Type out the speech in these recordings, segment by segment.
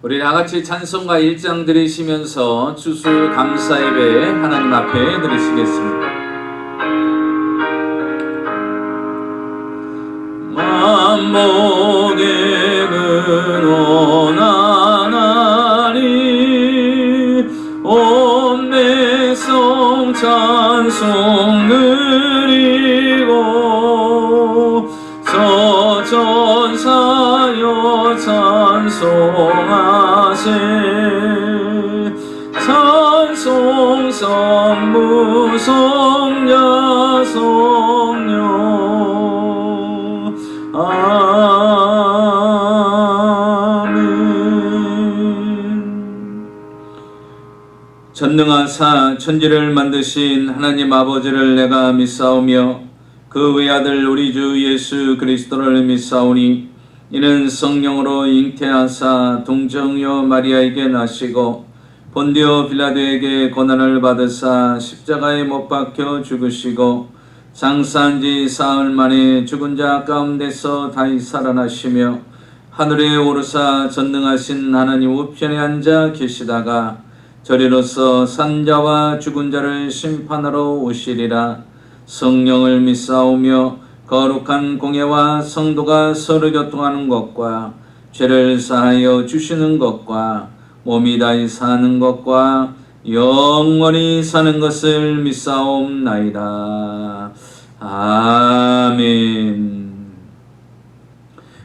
우리 다같이 찬송가 1장 드리시면서 추수 감사 예배 하나님 앞에 드리시겠습니다. 만복의 근원하나니 온 백성 찬송 드리고 서전사여 찬송하세 찬송 성부 성자 성령 아멘. 전능하사 천지를 만드신 하나님 아버지를 내가 믿사오며 그 외아들 우리 주 예수 그리스도를 믿사오니 이는 성령으로 잉태하사 동정녀 마리아에게 나시고 본디오 빌라도에게 고난을 받으사 십자가에 못 박혀 죽으시고 장사한 지 사흘 만에 죽은 자 가운데서 다시 살아나시며 하늘에 오르사 전능하신 하나님 우편에 앉아 계시다가 저리로서 산자와 죽은 자를 심판하러 오시리라. 성령을 믿사오며 거룩한 공예와 성도가 서로 교통하는 것과 죄를 사하여 주시는 것과 몸이 다히 사는 것과 영원히 사는 것을 믿사옵나이다. 아멘.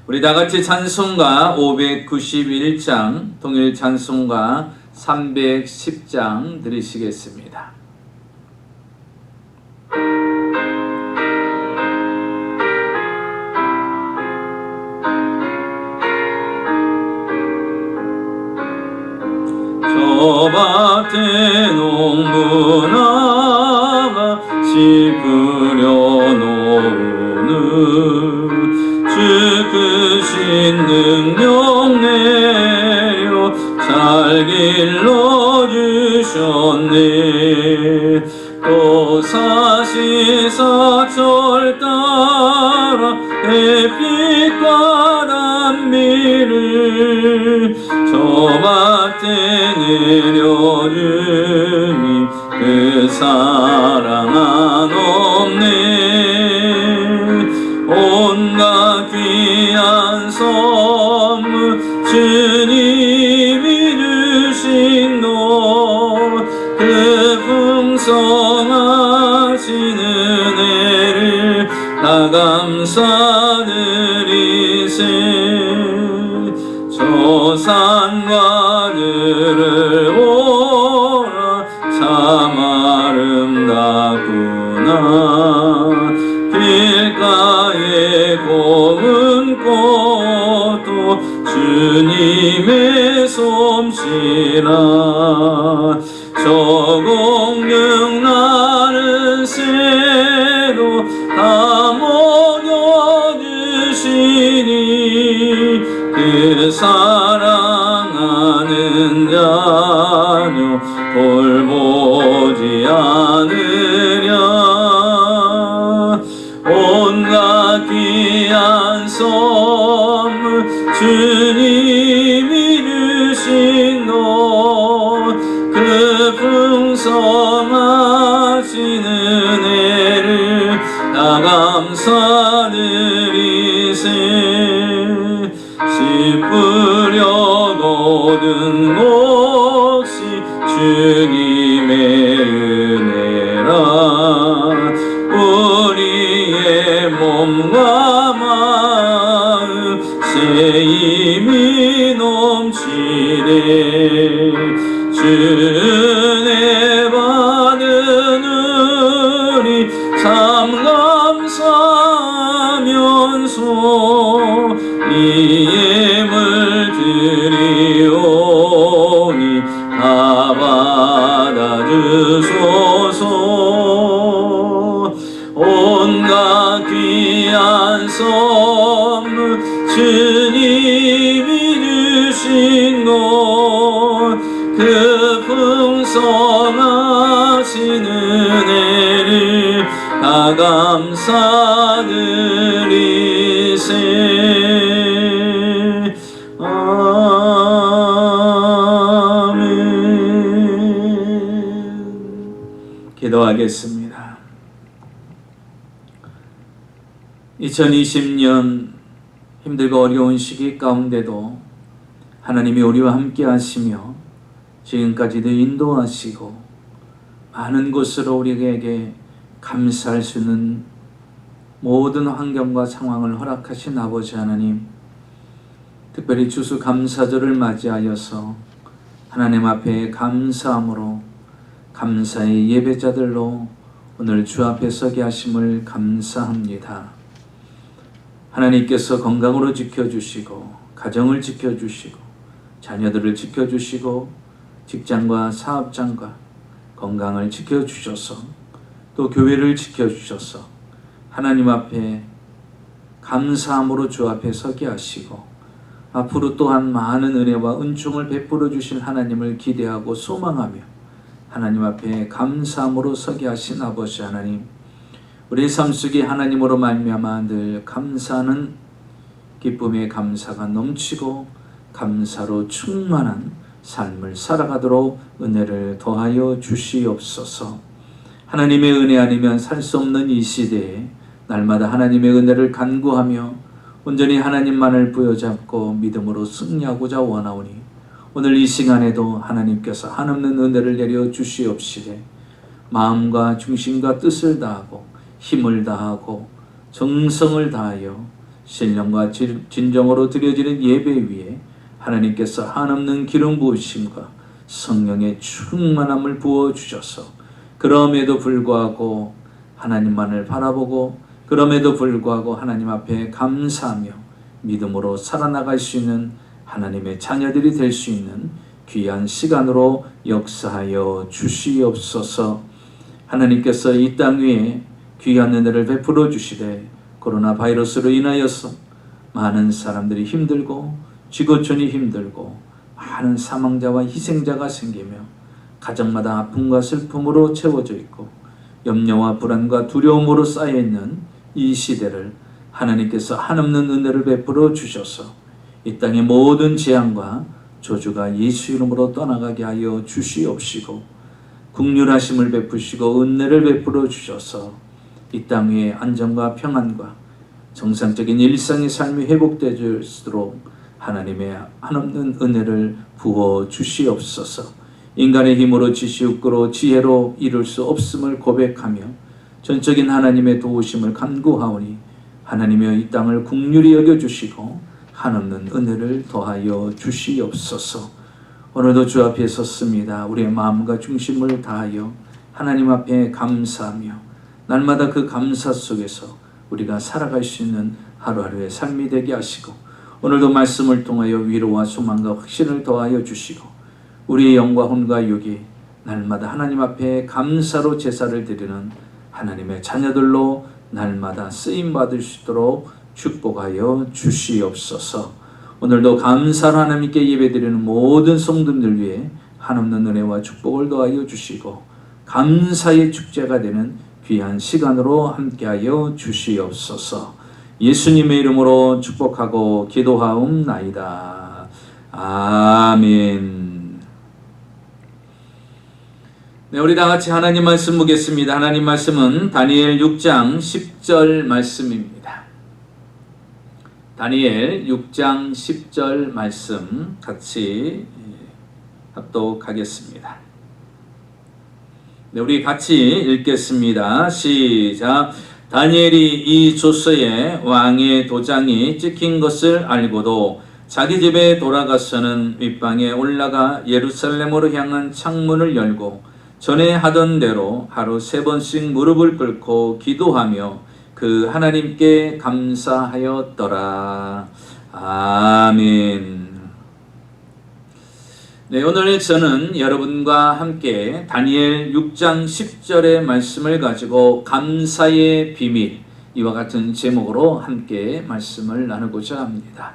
우리 다같이 찬송가 591장 동일 찬송가 310장 드리시겠습니다. 저 밭에 농부나가 씨 뿌려놓는 주 크신 능력 내려 잘 길러주셨네. 또 사시사철 따라 햇빛과 단비를 저 밭에 내려주니 그 사랑 한없네. 온갖 귀한 선물 주님이 주신 것 그 풍성하신 은혜를 다 감사드리세. 저 산과 들을 오라 참 아름답구나. 길가에 고운 꽃도 주님의 솜씨라. 저 공중 나는 새도 다 먹여주시니 그 사랑하는 자녀 돌보지 않으랴. 온갖 귀한 선물 주님이 주신 것 그 풍성하신 은혜를 다 감사드리세. 씨 뿌려 거둔 몫이 주님의 은혜라. 우리의 몸과 마음 새 힘이 넘치네. 주은혜 받은 우리 참 감사하면서 이 예물 드리오니 다 받아주소서. 온갖 귀한 선물 주님이 주신 것 그 풍성하신 은혜를 다 감사드리세. 기도하겠습니다. 2020년 힘들고 어려운 시기 가운데도 하나님이 우리와 함께 하시며 지금까지도 인도하시고 많은 곳으로 우리에게 감사할 수 있는 모든 환경과 상황을 허락하신 아버지 하나님, 특별히 추수감사절을 맞이하여서 하나님 앞에 감사함으로 감사의 예배자들로 오늘 주 앞에 서게 하심을 감사합니다. 하나님께서 건강으로 지켜주시고 가정을 지켜주시고 자녀들을 지켜주시고 직장과 사업장과 건강을 지켜주셔서 또 교회를 지켜주셔서 하나님 앞에 감사함으로 주 앞에 서게 하시고 앞으로 또한 많은 은혜와 은총을 베풀어 주실 하나님을 기대하고 소망하며 하나님 앞에 감사함으로 서게 하신 아버지 하나님, 우리의 삶 속에 하나님으로 말미암아 늘 감사하는 기쁨의 감사가 넘치고 감사로 충만한 삶을 살아가도록 은혜를 더하여 주시옵소서. 하나님의 은혜 아니면 살 수 없는 이 시대에 날마다 하나님의 은혜를 간구하며 온전히 하나님만을 부여잡고 믿음으로 승리하고자 원하오니 오늘 이 시간에도 하나님께서 한없는 은혜를 내려 주시옵시되 마음과 중심과 뜻을 다하고 힘을 다하고 정성을 다하여 신령과 진정으로 드려지는 예배 위에 하나님께서 한없는 기름 부으심과 성령의 충만함을 부어주셔서 그럼에도 불구하고 하나님만을 바라보고 그럼에도 불구하고 하나님 앞에 감사하며 믿음으로 살아나갈 수 있는 하나님의 자녀들이 될 수 있는 귀한 시간으로 역사하여 주시옵소서. 하나님께서 이 땅 위에 귀한 은혜를 베풀어 주시되 코로나 바이러스로 인하여서 많은 사람들이 힘들고 지구촌이 힘들고 많은 사망자와 희생자가 생기며 가정마다 아픔과 슬픔으로 채워져 있고 염려와 불안과 두려움으로 쌓여있는 이 시대를 하나님께서 한없는 은혜를 베풀어 주셔서 이 땅의 모든 재앙과 저주가 예수 이름으로 떠나가게 하여 주시옵시고 긍휼하심을 베푸시고 은혜를 베풀어 주셔서 이 땅 위에 안정과 평안과 정상적인 일상의 삶이 회복되도록 하나님의 한없는 은혜를 부어 주시옵소서. 인간의 힘으로 지시욕구로 지혜로 이룰 수 없음을 고백하며 전적인 하나님의 도우심을 간구하오니 하나님여 이 땅을 긍휼히 여겨주시고 한없는 은혜를 더하여 주시옵소서. 오늘도 주 앞에 섰습니다. 우리의 마음과 중심을 다하여 하나님 앞에 감사하며 날마다 그 감사 속에서 우리가 살아갈 수 있는 하루하루의 삶이 되게 하시고 오늘도 말씀을 통하여 위로와 소망과 확신을 더하여 주시고 우리의 영과 혼과 육이 날마다 하나님 앞에 감사로 제사를 드리는 하나님의 자녀들로 날마다 쓰임받을 수 있도록 축복하여 주시옵소서. 오늘도 감사로 하나님께 예배드리는 모든 성도들 위해 한없는 은혜와 축복을 더하여 주시고 감사의 축제가 되는 귀한 시간으로 함께하여 주시옵소서. 예수님의 이름으로 축복하고 기도하옵나이다. 아멘. 네, 우리 다 같이 하나님 말씀 보겠습니다. 하나님 말씀은 다니엘 6장 10절 말씀입니다. 다니엘 6장 10절 말씀 같이 합독하겠습니다. 네, 우리 같이 읽겠습니다. 시작. 다니엘이 이 조서에 왕의 도장이 찍힌 것을 알고도 자기 집에 돌아가서는 윗방에 올라가 예루살렘으로 향한 창문을 열고 전에 하던 대로 하루 3번씩 무릎을 꿇고 기도하며 그 하나님께 감사하였더라. 아멘. 네, 오늘 저는 여러분과 함께 다니엘 6장 10절의 말씀을 가지고 감사의 비밀, 이와 같은 제목으로 함께 말씀을 나누고자 합니다.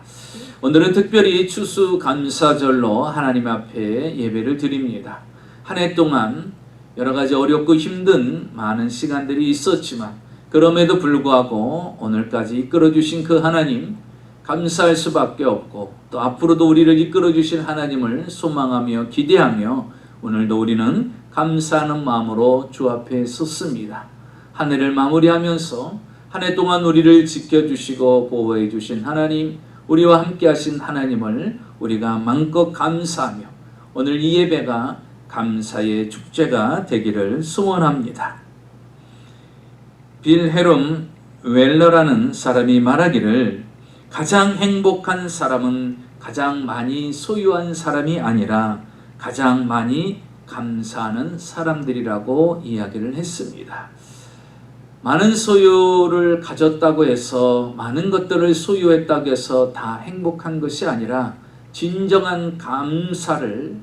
오늘은 특별히 추수감사절로 하나님 앞에 예배를 드립니다. 한 해 동안 여러 가지 어렵고 힘든 많은 시간들이 있었지만 그럼에도 불구하고 오늘까지 이끌어주신 그 하나님 감사할 수밖에 없고 또 앞으로도 우리를 이끌어주실 하나님을 소망하며 기대하며 오늘도 우리는 감사하는 마음으로 주 앞에 섰습니다. 한 해를 마무리하면서 한 해 동안 우리를 지켜주시고 보호해 주신 하나님, 우리와 함께 하신 하나님을 우리가 마음껏 감사하며 오늘 이 예배가 감사의 축제가 되기를 소원합니다. 빌헤롬 웰러라는 사람이 말하기를 가장 행복한 사람은 가장 많이 소유한 사람이 아니라 가장 많이 감사하는 사람들이라고 이야기를 했습니다. 많은 소유를 가졌다고 해서, 많은 것들을 소유했다고 해서 다 행복한 것이 아니라 진정한 감사를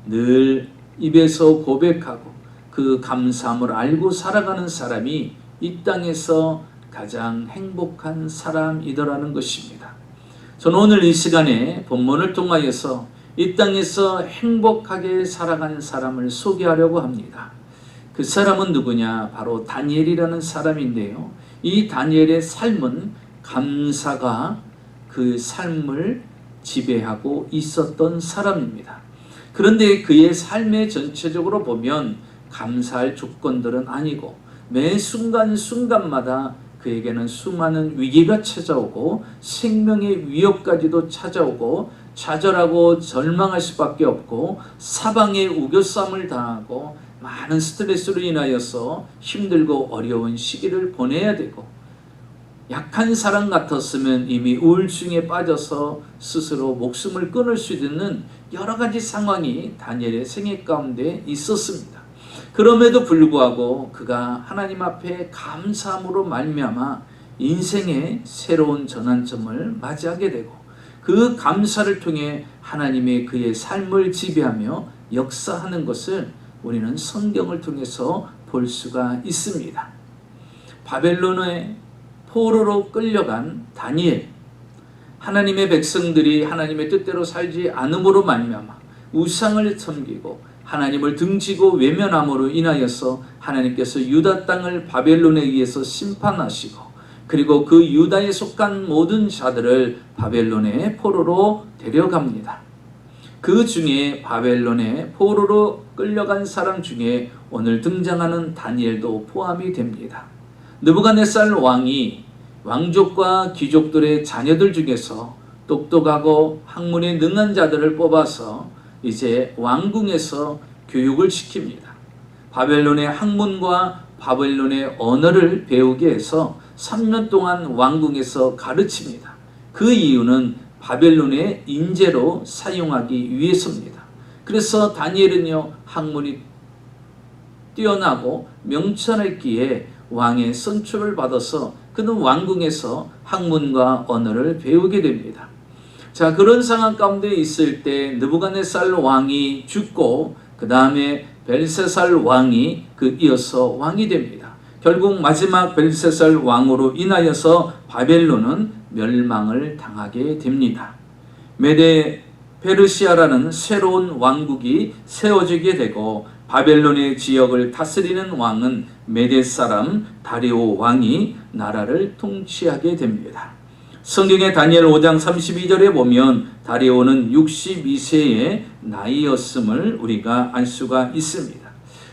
늘 입에서 고백하고 그 감사함을 알고 살아가는 사람이 이 땅에서 가장 행복한 사람이더라는 것입니다. 저는 오늘 이 시간에 본문을 통하여서 이 땅에서 행복하게 살아가는 사람을 소개하려고 합니다. 그 사람은 누구냐? 바로 다니엘이라는 사람인데요. 이 다니엘의 삶은 감사가 그 삶을 지배하고 있었던 사람입니다. 그런데 그의 삶의 전체적으로 보면 감사할 조건들은 아니고 매 순간순간마다 그에게는 수많은 위기가 찾아오고 생명의 위협까지도 찾아오고 좌절하고 절망할 수밖에 없고 사방에 우겨쌈을 당하고 많은 스트레스로 인하여서 힘들고 어려운 시기를 보내야 되고, 약한 사람 같았으면 이미 우울증에 빠져서 스스로 목숨을 끊을 수 있는 여러 가지 상황이 다니엘의 생애 가운데 있었습니다. 그럼에도 불구하고 그가 하나님 앞에 감사함으로 말미암아 인생의 새로운 전환점을 맞이하게 되고, 그 감사를 통해 하나님의 그의 삶을 지배하며 역사하는 것을 우리는 성경을 통해서 볼 수가 있습니다. 바벨론의 포로로 끌려간 다니엘, 하나님의 백성들이 하나님의 뜻대로 살지 않음으로 말미암아 우상을 섬기고 하나님을 등지고 외면함으로 인하여서 하나님께서 유다 땅을 바벨론에 의해서 심판하시고, 그리고 그 유다에 속한 모든 자들을 바벨론의 포로로 데려갑니다. 그 중에 바벨론의 포로로 끌려간 사람 중에 오늘 등장하는 다니엘도 포함이 됩니다. 느부갓네살 왕이 왕족과 귀족들의 자녀들 중에서 똑똑하고 학문에 능한 자들을 뽑아서 이제 왕궁에서 교육을 시킵니다. 바벨론의 학문과 바벨론의 언어를 배우게 해서 3년 동안 왕궁에서 가르칩니다. 그 이유는 바벨론의 인재로 사용하기 위해서입니다. 그래서 다니엘은요, 학문이 뛰어나고 명철했기에 왕의 선출을 받아서 그는 왕궁에서 학문과 언어를 배우게 됩니다. 자, 그런 상황 가운데 있을 때 느부갓네살 왕이 죽고 그 다음에 벨사살 왕이 이어서 왕이 됩니다. 결국 마지막 벨사살 왕으로 인하여서 바벨론은 멸망을 당하게 됩니다. 메데 페르시아라는 새로운 왕국이 세워지게 되고 바벨론의 지역을 다스리는 왕은 메데 사람 다리오 왕이 나라를 통치하게 됩니다. 성경의 다니엘 5장 32절에 보면 다리오는 62세의 나이였음을 우리가 알 수가 있습니다.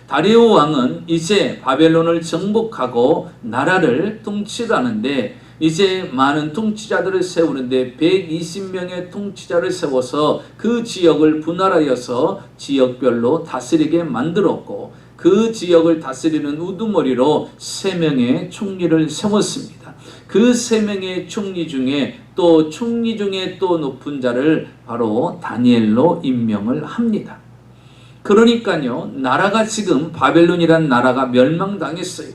다리오 왕은 이제 바벨론을 정복하고 나라를 통치하는데, 이제 많은 통치자들을 세우는데 120명의 통치자를 세워서 그 지역을 분할하여서 지역별로 다스리게 만들었고, 그 지역을 다스리는 우두머리로 3명의 총리를 세웠습니다. 그 3명의 총리 중에 또 총리 중에 또 높은 자를 바로 다니엘로 임명을 합니다. 그러니까요, 나라가 지금 바벨론이란 나라가 멸망당했어요.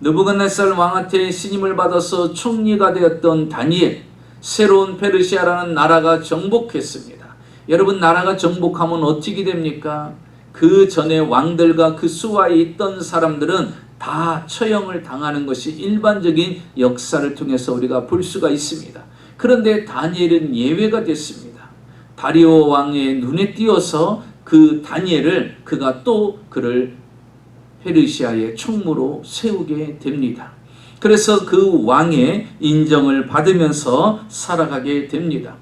느부갓네살 왕한테 신임을 받아서 총리가 되었던 다니엘, 새로운 페르시아라는 나라가 정복했습니다. 여러분, 나라가 정복하면 어떻게 됩니까? 그 전에 왕들과 그 수하에 있던 사람들은 다 처형을 당하는 것이 일반적인 역사를 통해서 우리가 볼 수가 있습니다. 그런데 다니엘은 예외가 됐습니다. 다리오 왕의 눈에 띄어서 그 다니엘을 그를 페르시아의 총무로 세우게 됩니다. 그래서 그 왕의 인정을 받으면서 살아가게 됩니다.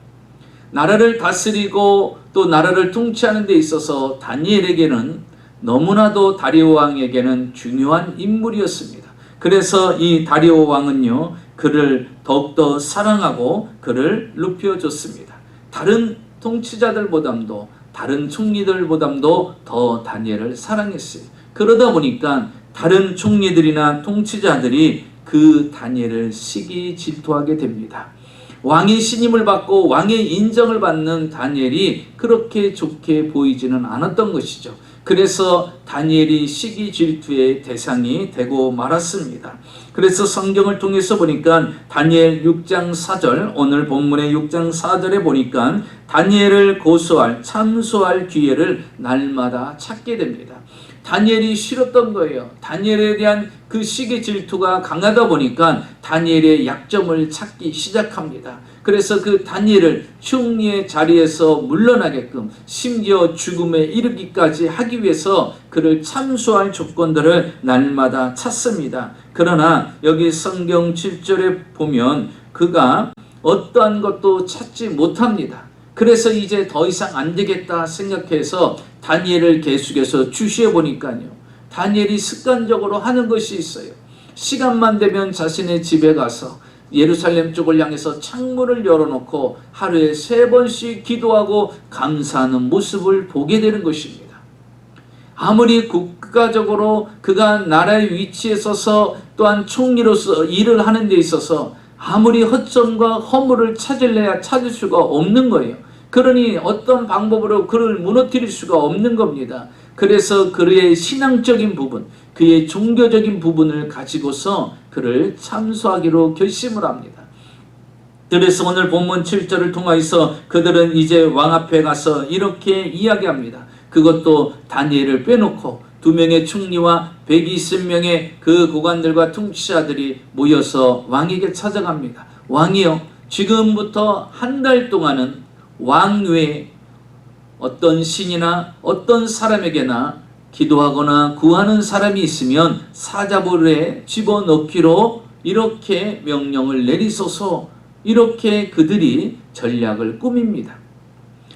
나라를 다스리고 또 나라를 통치하는 데 있어서 다니엘에게는 너무나도 다리오 왕에게는 중요한 인물이었습니다. 그래서 이 다리오 왕은요, 그를 더욱더 사랑하고 그를 높여줬습니다. 다른 통치자들보담도 다른 총리들보담도 더 다니엘을 사랑했어요. 그러다 보니까 다른 총리들이나 통치자들이 그 다니엘을 시기 질투하게 됩니다. 왕의 신임을 받고 왕의 인정을 받는 다니엘이 그렇게 좋게 보이지는 않았던 것이죠. 그래서 다니엘이 시기 질투의 대상이 되고 말았습니다. 그래서 성경을 통해서 보니까 다니엘 6장 4절, 오늘 본문의 6장 4절에 보니까 다니엘을 고소할, 참소할 기회를 날마다 찾게 됩니다. 다니엘이 싫었던 거예요. 다니엘에 대한 그 시기 질투가 강하다 보니까 다니엘의 약점을 찾기 시작합니다. 그래서 그 다니엘을 총리의 자리에서 물러나게끔, 심지어 죽음에 이르기까지 하기 위해서 그를 참소할 조건들을 날마다 찾습니다. 그러나 여기 성경 7절에 보면 그가 어떠한 것도 찾지 못합니다. 그래서 이제 더 이상 안 되겠다 생각해서 다니엘을 계속해서 주시해 보니까요, 다니엘이 습관적으로 하는 것이 있어요. 시간만 되면 자신의 집에 가서 예루살렘 쪽을 향해서 창문을 열어놓고 하루에 3번씩 기도하고 감사하는 모습을 보게 되는 것입니다. 아무리 국가적으로 그가 나라의 위치에 서서 또한 총리로서 일을 하는 데 있어서 아무리 허점과 허물을 찾을래야 찾을 수가 없는 거예요. 그러니 어떤 방법으로 그를 무너뜨릴 수가 없는 겁니다. 그래서 그의 신앙적인 부분, 그의 종교적인 부분을 가지고서 그를 참소하기로 결심을 합니다. 그래서 오늘 본문 7절을 통해서 그들은 이제 왕 앞에 가서 이렇게 이야기합니다. 그것도 다니엘을 빼놓고 2명의 총리와 120명의 그 고관들과 통치자들이 모여서 왕에게 찾아갑니다. 왕이여, 지금부터 한 달 동안은 왕 외에 어떤 신이나 어떤 사람에게나 기도하거나 구하는 사람이 있으면 사자불에 집어넣기로 이렇게 명령을 내리소서. 이렇게 그들이 전략을 꾸밉니다.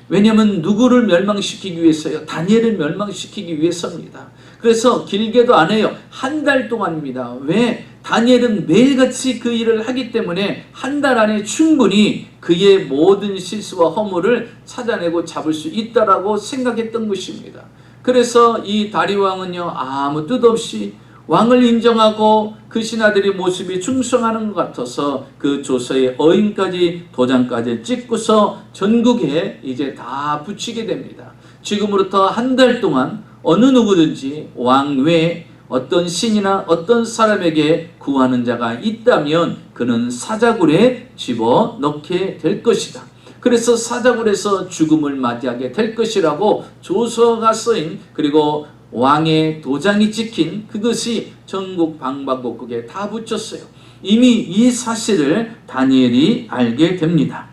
왜냐하면 누구를 멸망시키기 위해서요? 다니엘을 멸망시키기 위해서입니다. 그래서 길게도 안 해요. 한 달 동안입니다. 왜? 다니엘은 매일같이 그 일을 하기 때문에 한 달 안에 충분히 그의 모든 실수와 허물을 찾아내고 잡을 수 있다라고 생각했던 것입니다. 그래서 이 다리오 왕은요, 아무 뜻 없이 왕을 인정하고 그 신하들의 모습이 충성하는 것 같아서 그 조서의 어인까지 도장까지 찍고서 전국에 이제 다 붙이게 됩니다. 지금으로부터 한 달 동안 어느 누구든지 왕 외에 어떤 신이나 어떤 사람에게 구하는 자가 있다면 그는 사자굴에 집어넣게 될 것이다. 그래서 사자굴에서 죽음을 맞이하게 될 것이라고 조서가 쓰인, 그리고 왕의 도장이 찍힌 그것이 전국 방방곡곡에 다 붙였어요. 이미 이 사실을 다니엘이 알게 됩니다.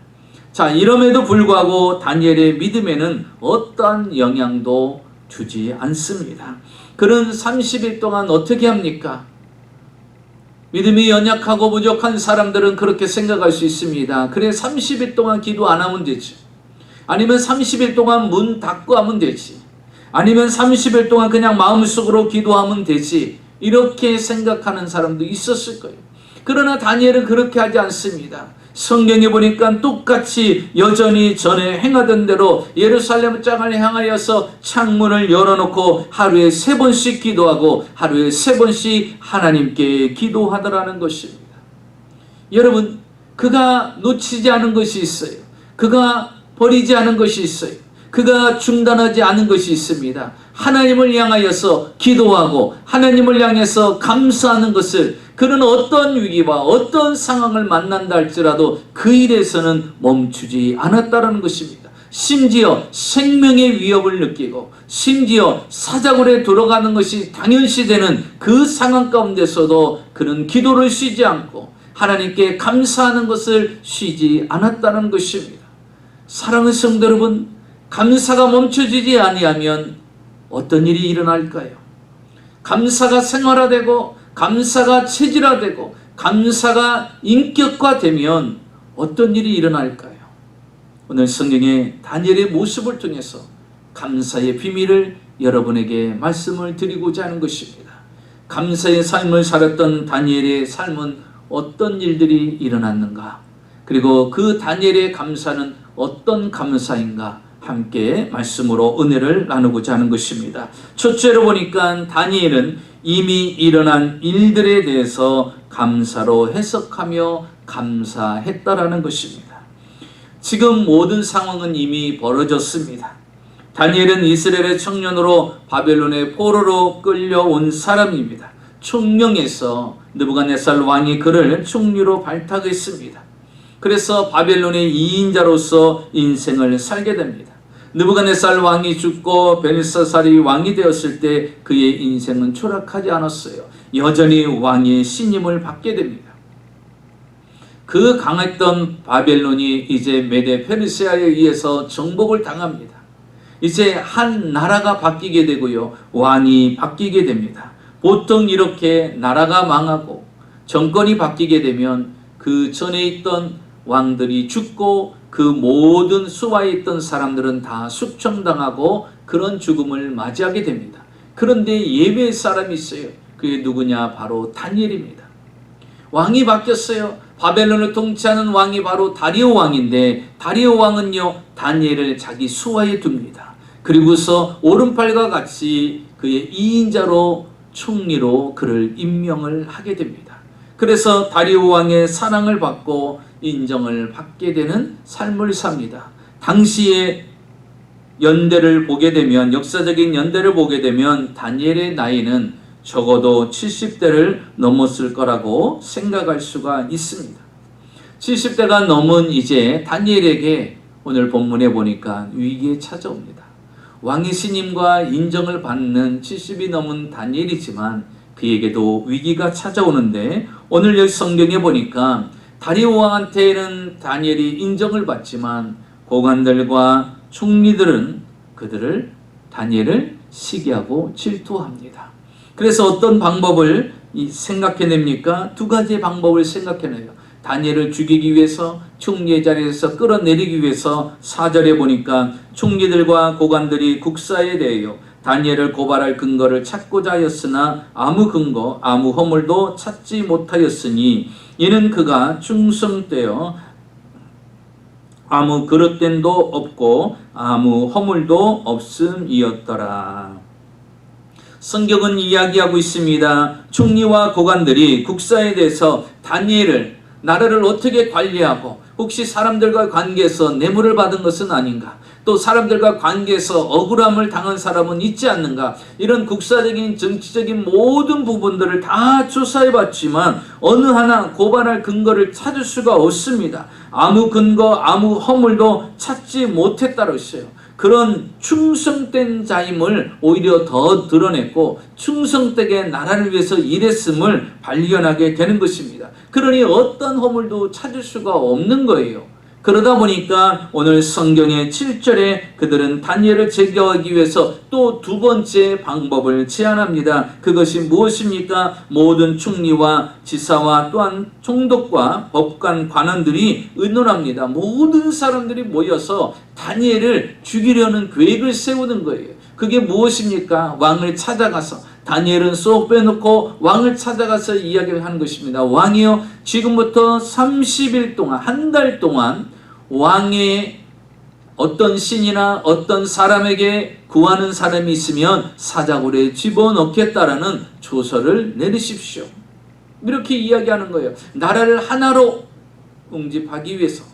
자, 이럼에도 불구하고 다니엘의 믿음에는 어떠한 영향도 주지 않습니다. 그는 30일 동안 어떻게 합니까? 믿음이 연약하고 부족한 사람들은 그렇게 생각할 수 있습니다. 그래, 30일 동안 기도 안 하면 되지. 아니면 30일 동안 문 닫고 하면 되지. 아니면 30일 동안 그냥 마음속으로 기도하면 되지. 이렇게 생각하는 사람도 있었을 거예요. 그러나 다니엘은 그렇게 하지 않습니다. 성경에 보니까 똑같이 여전히 전에 행하던 대로 예루살렘 장을 향하여서 창문을 열어놓고 하루에 3번씩 기도하고 하루에 3번씩 하나님께 기도하더라는 것입니다. 여러분, 그가 놓치지 않은 것이 있어요. 그가 버리지 않은 것이 있어요. 그가 중단하지 않은 것이 있습니다. 하나님을 향하여서 기도하고 하나님을 향해서 감사하는 것을, 그는 어떤 위기와 어떤 상황을 만난다 할지라도 그 일에서는 멈추지 않았다는 것입니다. 심지어 생명의 위협을 느끼고 심지어 사자굴에 들어가는 것이 당연시되는 그 상황 가운데서도 그는 기도를 쉬지 않고 하나님께 감사하는 것을 쉬지 않았다는 것입니다. 사랑하는 성도 여러분, 감사가 멈춰지지 아니하면 어떤 일이 일어날까요? 감사가 생활화되고 감사가 체질화되고 감사가 인격화되면 어떤 일이 일어날까요? 오늘 성경의 다니엘의 모습을 통해서 감사의 비밀을 여러분에게 말씀을 드리고자 하는 것입니다. 감사의 삶을 살았던 다니엘의 삶은 어떤 일들이 일어났는가? 그리고 그 다니엘의 감사는 어떤 감사인가? 함께 말씀으로 은혜를 나누고자 하는 것입니다. 첫째로 보니까 다니엘은 이미 일어난 일들에 대해서 감사로 해석하며 감사했다라는 것입니다. 지금 모든 상황은 이미 벌어졌습니다. 다니엘은 이스라엘의 청년으로 바벨론의 포로로 끌려온 사람입니다. 총령에서 느부갓네살 왕이 그를 총리로 발탁했습니다. 그래서 바벨론의 2인자로서 인생을 살게 됩니다. 느부갓네살 왕이 죽고 벨사살이 왕이 되었을 때 그의 인생은 추락하지 않았어요. 여전히 왕의 신임을 받게 됩니다. 그 강했던 바벨론이 이제 메데 페르시아에 의해서 정복을 당합니다. 이제 한 나라가 바뀌게 되고요, 왕이 바뀌게 됩니다. 보통 이렇게 나라가 망하고 정권이 바뀌게 되면 그 전에 있던 왕들이 죽고 그 모든 수하에 있던 사람들은 다 숙청당하고 그런 죽음을 맞이하게 됩니다. 그런데 예외의 사람이 있어요. 그게 누구냐? 바로 다니엘입니다. 왕이 바뀌었어요. 바벨론을 통치하는 왕이 바로 다리오 왕인데, 다리오 왕은요 다니엘을 자기 수하에 둡니다. 그리고서 오른팔과 같이 그의 2인자로 총리로 그를 임명을 하게 됩니다. 그래서 다리오 왕의 사랑을 받고 인정을 받게 되는 삶을 삽니다. 당시의 연대를 보게 되면, 역사적인 연대를 보게 되면 다니엘의 나이는 적어도 70대를 넘었을 거라고 생각할 수가 있습니다. 70대가 넘은 이제 다니엘에게 오늘 본문에 보니까 위기에 찾아옵니다. 왕의 신임과 인정을 받는 70이 넘은 다니엘이지만 그에게도 위기가 찾아오는데, 오늘 여기 성경에 보니까 다리오 왕한테는 다니엘이 인정을 받지만 고관들과 총리들은 다니엘을 시기하고 질투합니다. 그래서 어떤 방법을 생각해냅니까? 두 가지의 방법을 생각해내요. 다니엘을 죽이기 위해서, 총리의 자리에서 끌어내리기 위해서 4절에 보니까 총리들과 고관들이 국사에 대하여 다니엘을 고발할 근거를 찾고자 하였으나 아무 근거, 아무 허물도 찾지 못하였으니 이는 그가 충성되어 아무 그릇됨도 없고 아무 허물도 없음이었더라. 성경은 이야기하고 있습니다. 총리와 고관들이 국사에 대해서 다니엘을, 나라를 어떻게 관리하고 혹시 사람들과 관계에서 뇌물을 받은 것은 아닌가, 또 사람들과 관계에서 억울함을 당한 사람은 있지 않는가, 이런 국사적인 정치적인 모든 부분들을 다 조사해봤지만 어느 하나 고발할 근거를 찾을 수가 없습니다. 아무 근거, 아무 허물도 찾지 못했다고 했어요. 그런 충성된 자임을 오히려 더 드러냈고 충성되게 나라를 위해서 일했음을 발견하게 되는 것입니다. 그러니 어떤 허물도 찾을 수가 없는 거예요. 그러다 보니까 오늘 성경의 7절에 그들은 다니엘을 제거하기 위해서 또 두 번째 방법을 제안합니다. 그것이 무엇입니까? 모든 총리와 지사와 또한 총독과 법관 관원들이 의논합니다. 모든 사람들이 모여서 다니엘을 죽이려는 계획을 세우는 거예요. 그게 무엇입니까? 왕을 찾아가서, 다니엘은 쏙 빼놓고 왕을 찾아가서 이야기를 하는 것입니다. 왕이요, 지금부터 30일 동안, 한 달 동안 왕의 어떤 신이나 어떤 사람에게 구하는 사람이 있으면 사자굴에 집어넣겠다라는 조서를 내리십시오. 이렇게 이야기하는 거예요. 나라를 하나로 응집하기 위해서,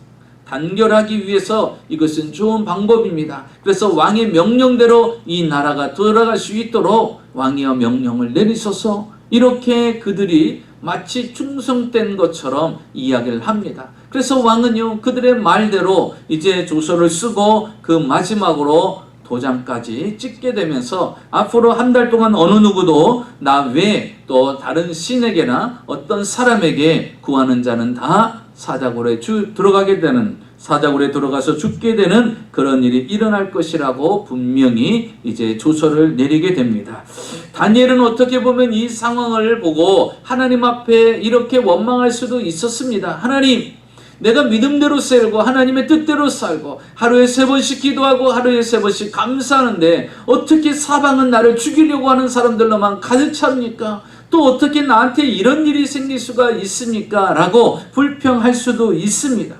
단결하기 위해서 이것은 좋은 방법입니다. 그래서 왕의 명령대로 이 나라가 돌아갈 수 있도록 왕이여 명령을 내리셔서 이렇게 그들이 마치 충성된 것처럼 이야기를 합니다. 그래서 왕은요, 그들의 말대로 이제 조서를 쓰고 그 마지막으로 도장까지 찍게 되면서 앞으로 한 달 동안 어느 누구도 나 외에 또 다른 신에게나 어떤 사람에게 구하는 자는 다 사자굴에 들어가게 되는, 사자굴에 들어가서 죽게 되는 그런 일이 일어날 것이라고 분명히 이제 조서를 내리게 됩니다. 다니엘은 어떻게 보면 이 상황을 보고 하나님 앞에 이렇게 원망할 수도 있었습니다. 하나님, 내가 믿음대로 살고 하나님의 뜻대로 살고 하루에 3번씩 기도하고 하루에 3번씩 감사하는데 어떻게 사방은 나를 죽이려고 하는 사람들로만 가득 찹니까? 또 어떻게 나한테 이런 일이 생길 수가 있습니까? 라고 불평할 수도 있습니다.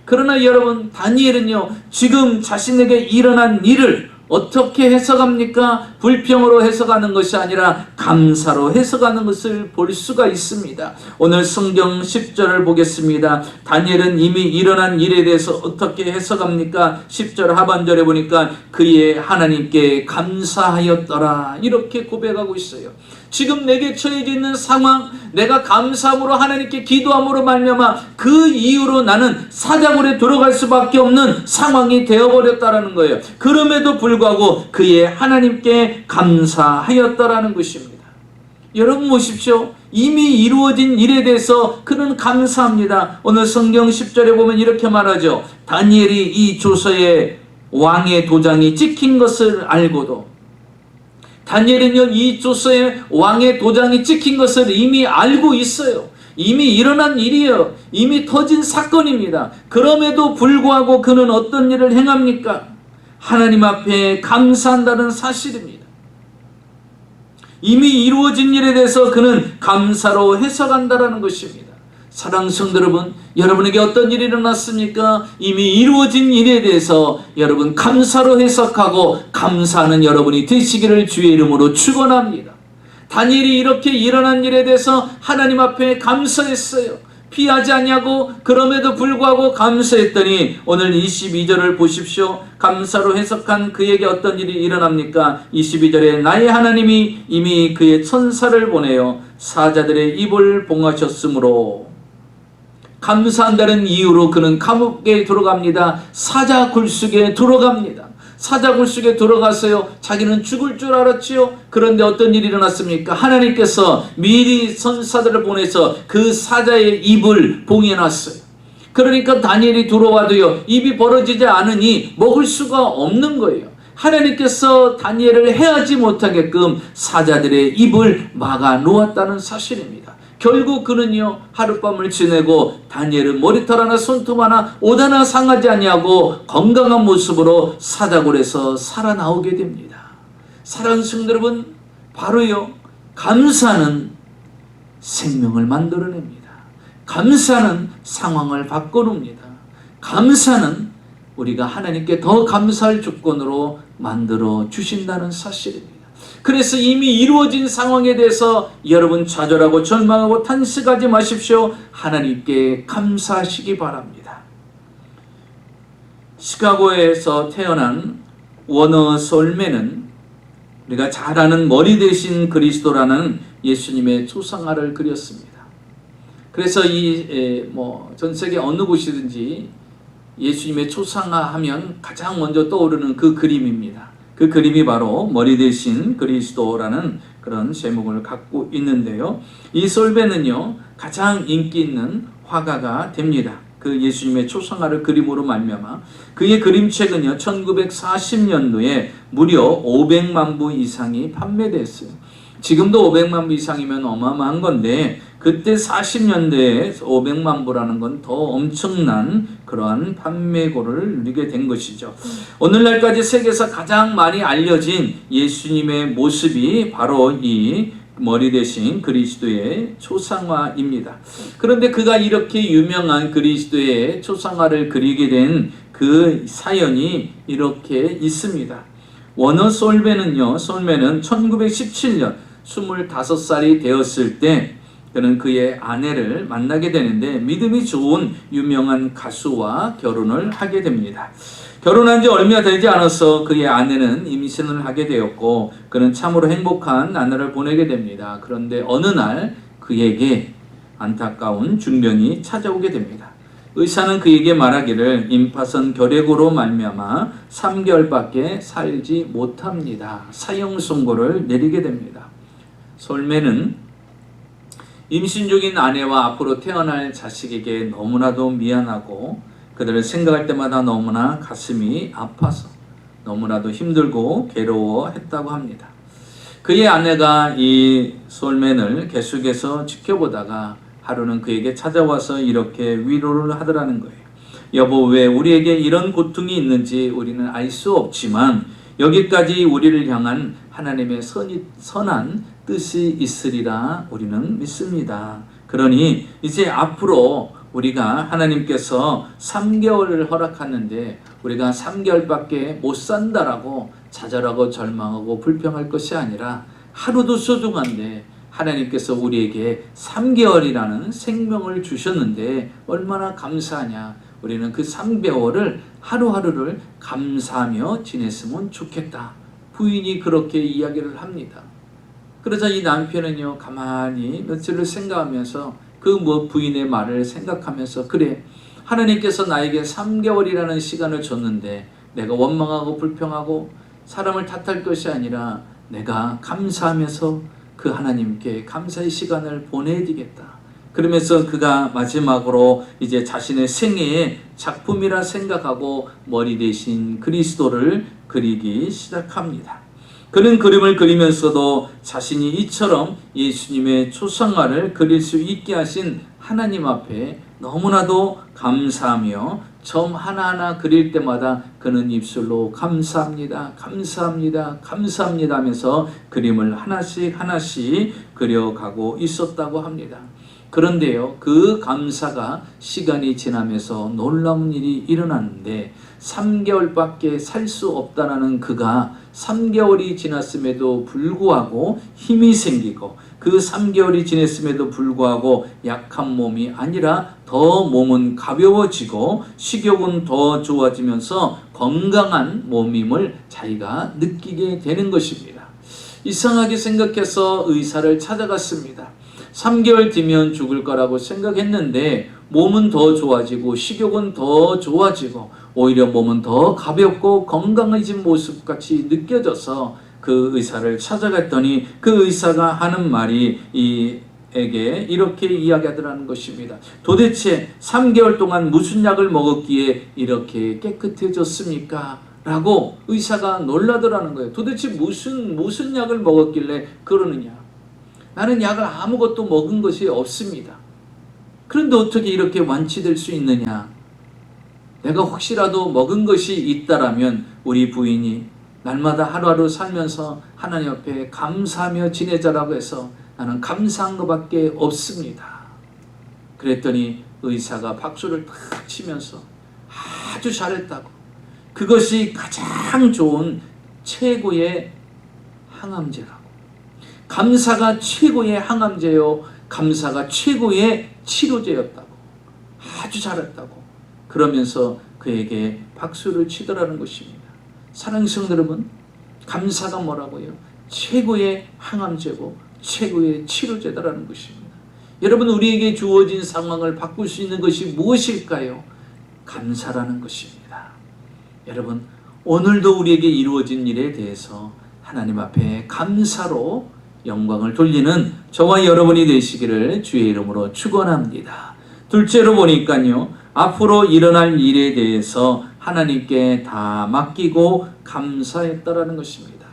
그러나 여러분, 다니엘은요, 지금 자신에게 일어난 일을 어떻게 해석합니까? 불평으로 해석하는 것이 아니라 감사로 해석하는 것을 볼 수가 있습니다. 오늘 성경 10절을 보겠습니다. 다니엘은 이미 일어난 일에 대해서 어떻게 해석합니까? 10절 하반절에 보니까 그의 하나님께 감사하였더라, 이렇게 고백하고 있어요. 지금 내게 처해져 있는 상황, 내가 감사함으로 하나님께 기도함으로 말미암아 그 이유로 나는 사자굴에 들어갈 수밖에 없는 상황이 되어버렸다라는 거예요. 그럼에도 불구하고 그의 하나님께 감사하였다라는 것입니다. 여러분 보십시오. 이미 이루어진 일에 대해서 그는 감사합니다. 오늘 성경 10절에 보면 이렇게 말하죠. 다니엘이 이 조서에 왕의 도장이 찍힌 것을 알고도, 다니엘은요, 이 조서에 왕의 도장이 찍힌 것을 이미 알고 있어요. 이미 일어난 일이에요. 이미 터진 사건입니다. 그럼에도 불구하고 그는 어떤 일을 행합니까? 하나님 앞에 감사한다는 사실입니다. 이미 이루어진 일에 대해서 그는 감사로 해석한다는 것입니다. 사랑하는 성도 여러분, 여러분에게 어떤 일이 일어났습니까? 이미 이루어진 일에 대해서 여러분 감사로 해석하고 감사하는 여러분이 되시기를 주의 이름으로 축원합니다. 다니엘이 이렇게 일어난 일에 대해서 하나님 앞에 감사했어요. 피하지 않냐고, 그럼에도 불구하고 감사했더니 오늘 22절을 보십시오. 감사로 해석한 그에게 어떤 일이 일어납니까? 22절에 나의 하나님이 이미 그의 천사를 보내어 사자들의 입을 봉하셨으므로, 감사한다는 이유로 그는 감옥에 들어갑니다. 사자 굴속에 들어갑니다. 사자 굴속에 들어가서요, 자기는 죽을 줄 알았지요. 그런데 어떤 일이 일어났습니까? 하나님께서 미리 천사들을 보내서 그 사자의 입을 봉해놨어요. 그러니까 다니엘이 들어와도요, 입이 벌어지지 않으니 먹을 수가 없는 거예요. 하나님께서 다니엘을 해하지 못하게끔 사자들의 입을 막아 놓았다는 사실입니다. 결국 그는요, 하룻밤을 지내고 다니엘은 머리털 하나 손톱 하나 옷 하나 상하지 아니하고 건강한 모습으로 사자굴에서 살아나오게 됩니다. 사랑하는 성도 여러분, 바로요, 감사는 생명을 만들어냅니다. 감사는 상황을 바꿔놓습니다. 감사는 우리가 하나님께 더 감사할 조건으로 만들어 주신다는 사실입니다. 그래서 이미 이루어진 상황에 대해서 여러분 좌절하고 절망하고 탄식하지 마십시오. 하나님께 감사하시기 바랍니다. 시카고에서 태어난 워너 솔맨은 우리가 잘 아는 머리 대신 그리스도라는 예수님의 초상화를 그렸습니다. 그래서 전 세계 어느 곳이든지 예수님의 초상화 하면 가장 먼저 떠오르는 그 그림입니다. 그 그림이 바로 머리 대신 그리스도라는 그런 제목을 갖고 있는데요. 이 솔베는요, 가장 인기 있는 화가가 됩니다. 그 예수님의 초상화를 그림으로 말미암아 그의 그림책은요, 1940년도에 무려 500만 부 이상이 판매됐어요. 지금도 500만 부 이상이면 어마어마한 건데, 그때 40년대에 500만 부라는 건 더 엄청난 그러한 판매고를 누리게 된 것이죠. 오늘날까지 세계에서 가장 많이 알려진 예수님의 모습이 바로 이 머리 대신 그리스도의 초상화입니다. 그런데 그가 이렇게 유명한 그리스도의 초상화를 그리게 된 그 사연이 이렇게 있습니다. 워너 솔맨은 1917년 25살이 되었을 때 그는 그의 아내를 만나게 되는데, 믿음이 좋은 유명한 가수와 결혼을 하게 됩니다. 결혼한 지 얼마 되지 않아서 그의 아내는 임신을 하게 되었고, 그는 참으로 행복한 나날을 보내게 됩니다. 그런데 어느 날 그에게 안타까운 중병이 찾아오게 됩니다. 의사는 그에게 말하기를 임파선 결핵으로 말미암아 3개월밖에 살지 못합니다. 사형 선고를 내리게 됩니다. 솔맨은 임신 중인 아내와 앞으로 태어날 자식에게 너무나도 미안하고 그들을 생각할 때마다 너무나 가슴이 아파서 너무나도 힘들고 괴로워했다고 합니다. 그의 아내가 이 솔맨을 계속해서 지켜보다가 하루는 그에게 찾아와서 이렇게 위로를 하더라는 거예요. 여보, 왜 우리에게 이런 고통이 있는지 우리는 알 수 없지만 여기까지 우리를 향한 하나님의 선한 뜻이 있으리라 우리는 믿습니다. 그러니 이제 앞으로 우리가 하나님께서 3개월을 허락하는데 우리가 3개월밖에 못 산다라고 좌절하고 절망하고 불평할 것이 아니라 하루도 소중한데 하나님께서 우리에게 3개월이라는 생명을 주셨는데 얼마나 감사하냐. 우리는 그 3개월을 하루하루를 감사하며 지냈으면 좋겠다. 부인이 그렇게 이야기를 합니다. 그러자 이 남편은요, 가만히 며칠을 생각하면서 그 부인의 말을 생각하면서, 그래, 하나님께서 나에게 3개월이라는 시간을 줬는데 내가 원망하고 불평하고 사람을 탓할 것이 아니라 내가 감사하면서 그 하나님께 감사의 시간을 보내야 되겠다. 그러면서 그가 마지막으로 이제 자신의 생애의 작품이라 생각하고 머리 대신 그리스도를 그리기 시작합니다. 그는 그림을 그리면서도 자신이 이처럼 예수님의 초상화를 그릴 수 있게 하신 하나님 앞에 너무나도 감사하며 점 하나하나 그릴 때마다 그는 입술로 감사합니다, 감사합니다, 감사합니다 하면서 그림을 하나씩 하나씩 그려가고 있었다고 합니다. 그런데요, 그 감사가 시간이 지나면서 놀라운 일이 일어났는데 3개월밖에 살 수 없다는 그가 3개월이 지났음에도 불구하고 힘이 생기고 그 3개월이 지났음에도 불구하고 약한 몸이 아니라 더 몸은 가벼워지고 식욕은 더 좋아지면서 건강한 몸임을 자기가 느끼게 되는 것입니다. 이상하게 생각해서 의사를 찾아갔습니다. 3개월 뒤면 죽을 거라고 생각했는데 몸은 더 좋아지고 식욕은 더 좋아지고 오히려 몸은 더 가볍고 건강해진 모습같이 느껴져서 그 의사를 찾아갔더니 그 의사가 하는 말이 에게 이렇게 이야기하더라는 것입니다. 도대체 3개월 동안 무슨 약을 먹었기에 이렇게 깨끗해졌습니까? 라고 의사가 놀라더라는 거예요. 도대체 무슨 약을 먹었길래 그러느냐? 나는 약을 아무것도 먹은 것이 없습니다. 그런데 어떻게 이렇게 완치될 수 있느냐? 내가 혹시라도 먹은 것이 있다라면 우리 부인이 날마다 하루하루 살면서 하나님 앞에 감사하며 지내자라고 해서 나는 감사한 것밖에 없습니다. 그랬더니 의사가 박수를 탁 치면서 아주 잘했다고. 그것이 가장 좋은 최고의 항암제라고. 감사가 최고의 항암제요, 감사가 최고의 치료제였다고. 아주 잘했다고. 그러면서 그에게 박수를 치더라는 것입니다. 사랑하는 성도 여러분, 감사가 뭐라고요? 최고의 항암제고 최고의 치료제다라는 것입니다. 여러분, 우리에게 주어진 상황을 바꿀 수 있는 것이 무엇일까요? 감사라는 것입니다. 여러분, 오늘도 우리에게 이루어진 일에 대해서 하나님 앞에 감사로 영광을 돌리는 저와 여러분이 되시기를 주의 이름으로 축원합니다. 둘째로 보니까요, 앞으로 일어날 일에 대해서 하나님께 다 맡기고 감사했다라는 것입니다.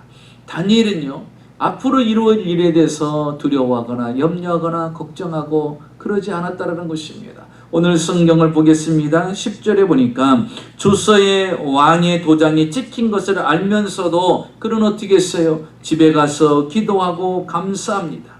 다니엘은요, 앞으로 이루어질 일에 대해서 두려워하거나 염려하거나 걱정하고 그러지 않았다라는 것입니다. 오늘 성경을 보겠습니다. 10절에 보니까 조서의 왕의 도장이 찍힌 것을 알면서도 그는 어떻게 했어요? 집에 가서 기도하고 감사합니다.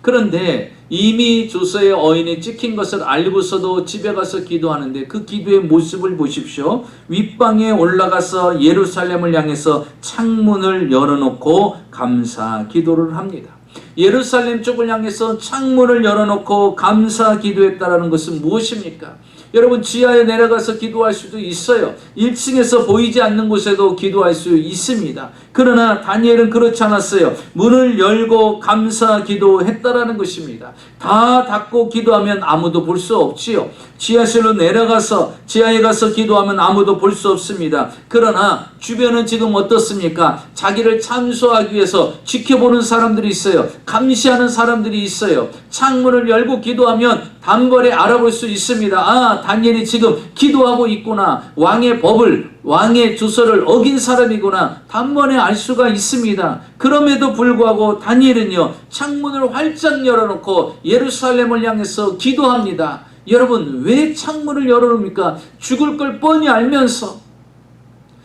그런데 이미 조서의 어인이 찍힌 것을 알고서도 집에 가서 기도하는데 그 기도의 모습을 보십시오. 윗방에 올라가서 예루살렘을 향해서 창문을 열어놓고 감사 기도를 합니다. 예루살렘 쪽을 향해서 창문을 열어놓고 감사 기도했다는 것은 무엇입니까? 여러분, 지하에 내려가서 기도할 수도 있어요. 1층에서 보이지 않는 곳에도 기도할 수 있습니다. 그러나 다니엘은 그렇지 않았어요. 문을 열고 감사 기도했다라는 것입니다. 다 닫고 기도하면 아무도 볼 수 없지요. 지하실로 내려가서 지하에 가서 기도하면 아무도 볼 수 없습니다. 그러나 주변은 지금 어떻습니까? 자기를 참소하기 위해서 지켜보는 사람들이 있어요. 감시하는 사람들이 있어요. 창문을 열고 기도하면 단번에 알아볼 수 있습니다. 아, 다니엘이 지금 기도하고 있구나, 왕의 법을, 왕의 주서를 어긴 사람이구나 단번에 알 수가 있습니다. 그럼에도 불구하고 다니엘은요, 창문을 활짝 열어놓고 예루살렘을 향해서 기도합니다. 여러분, 왜 창문을 열어놓습니까? 죽을 걸 뻔히 알면서,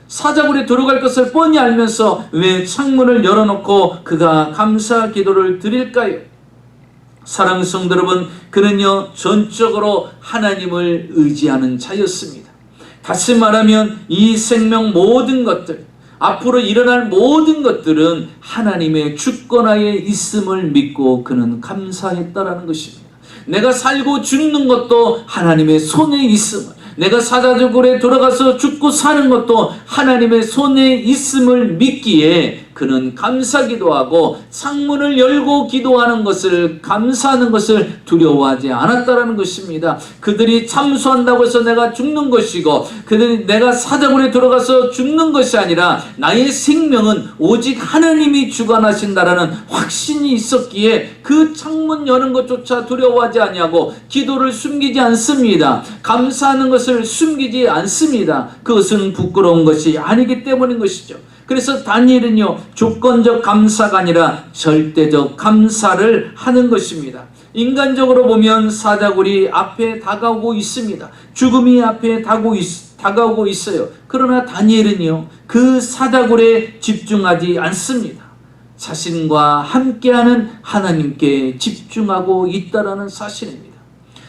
사자굴에 들어갈 것을 뻔히 알면서 왜 창문을 열어놓고 그가 감사 기도를 드릴까요? 사랑하는 성도 여러분, 그는요 전적으로 하나님을 의지하는 자였습니다. 다시 말하면 이 생명 모든 것들, 앞으로 일어날 모든 것들은 하나님의 주권하에 있음을 믿고 그는 감사했다라는 것입니다. 내가 살고 죽는 것도 하나님의 손에 있음을, 내가 사자굴에 들어가서 죽고 사는 것도 하나님의 손에 있음을 믿기에 그는 감사기도 하고 창문을 열고 기도하는 것을, 감사하는 것을 두려워하지 않았다라는 것입니다. 그들이 참소한다고 해서 내가 죽는 것이고, 그들이 내가 사자굴에 들어가서 죽는 것이 아니라 나의 생명은 오직 하나님이 주관하신다라는 확신이 있었기에 그 창문 여는 것조차 두려워하지 아니하고 기도를 숨기지 않습니다. 감사하는 것을 숨기지 않습니다. 그것은 부끄러운 것이 아니기 때문인 것이죠. 그래서 다니엘은요, 조건적 감사가 아니라 절대적 감사를 하는 것입니다. 인간적으로 보면 사자굴이 앞에 다가오고 있습니다. 죽음이 앞에 다가오고 있어요. 그러나 다니엘은요, 그 사자굴에 집중하지 않습니다. 자신과 함께하는 하나님께 집중하고 있다라는 사실입니다.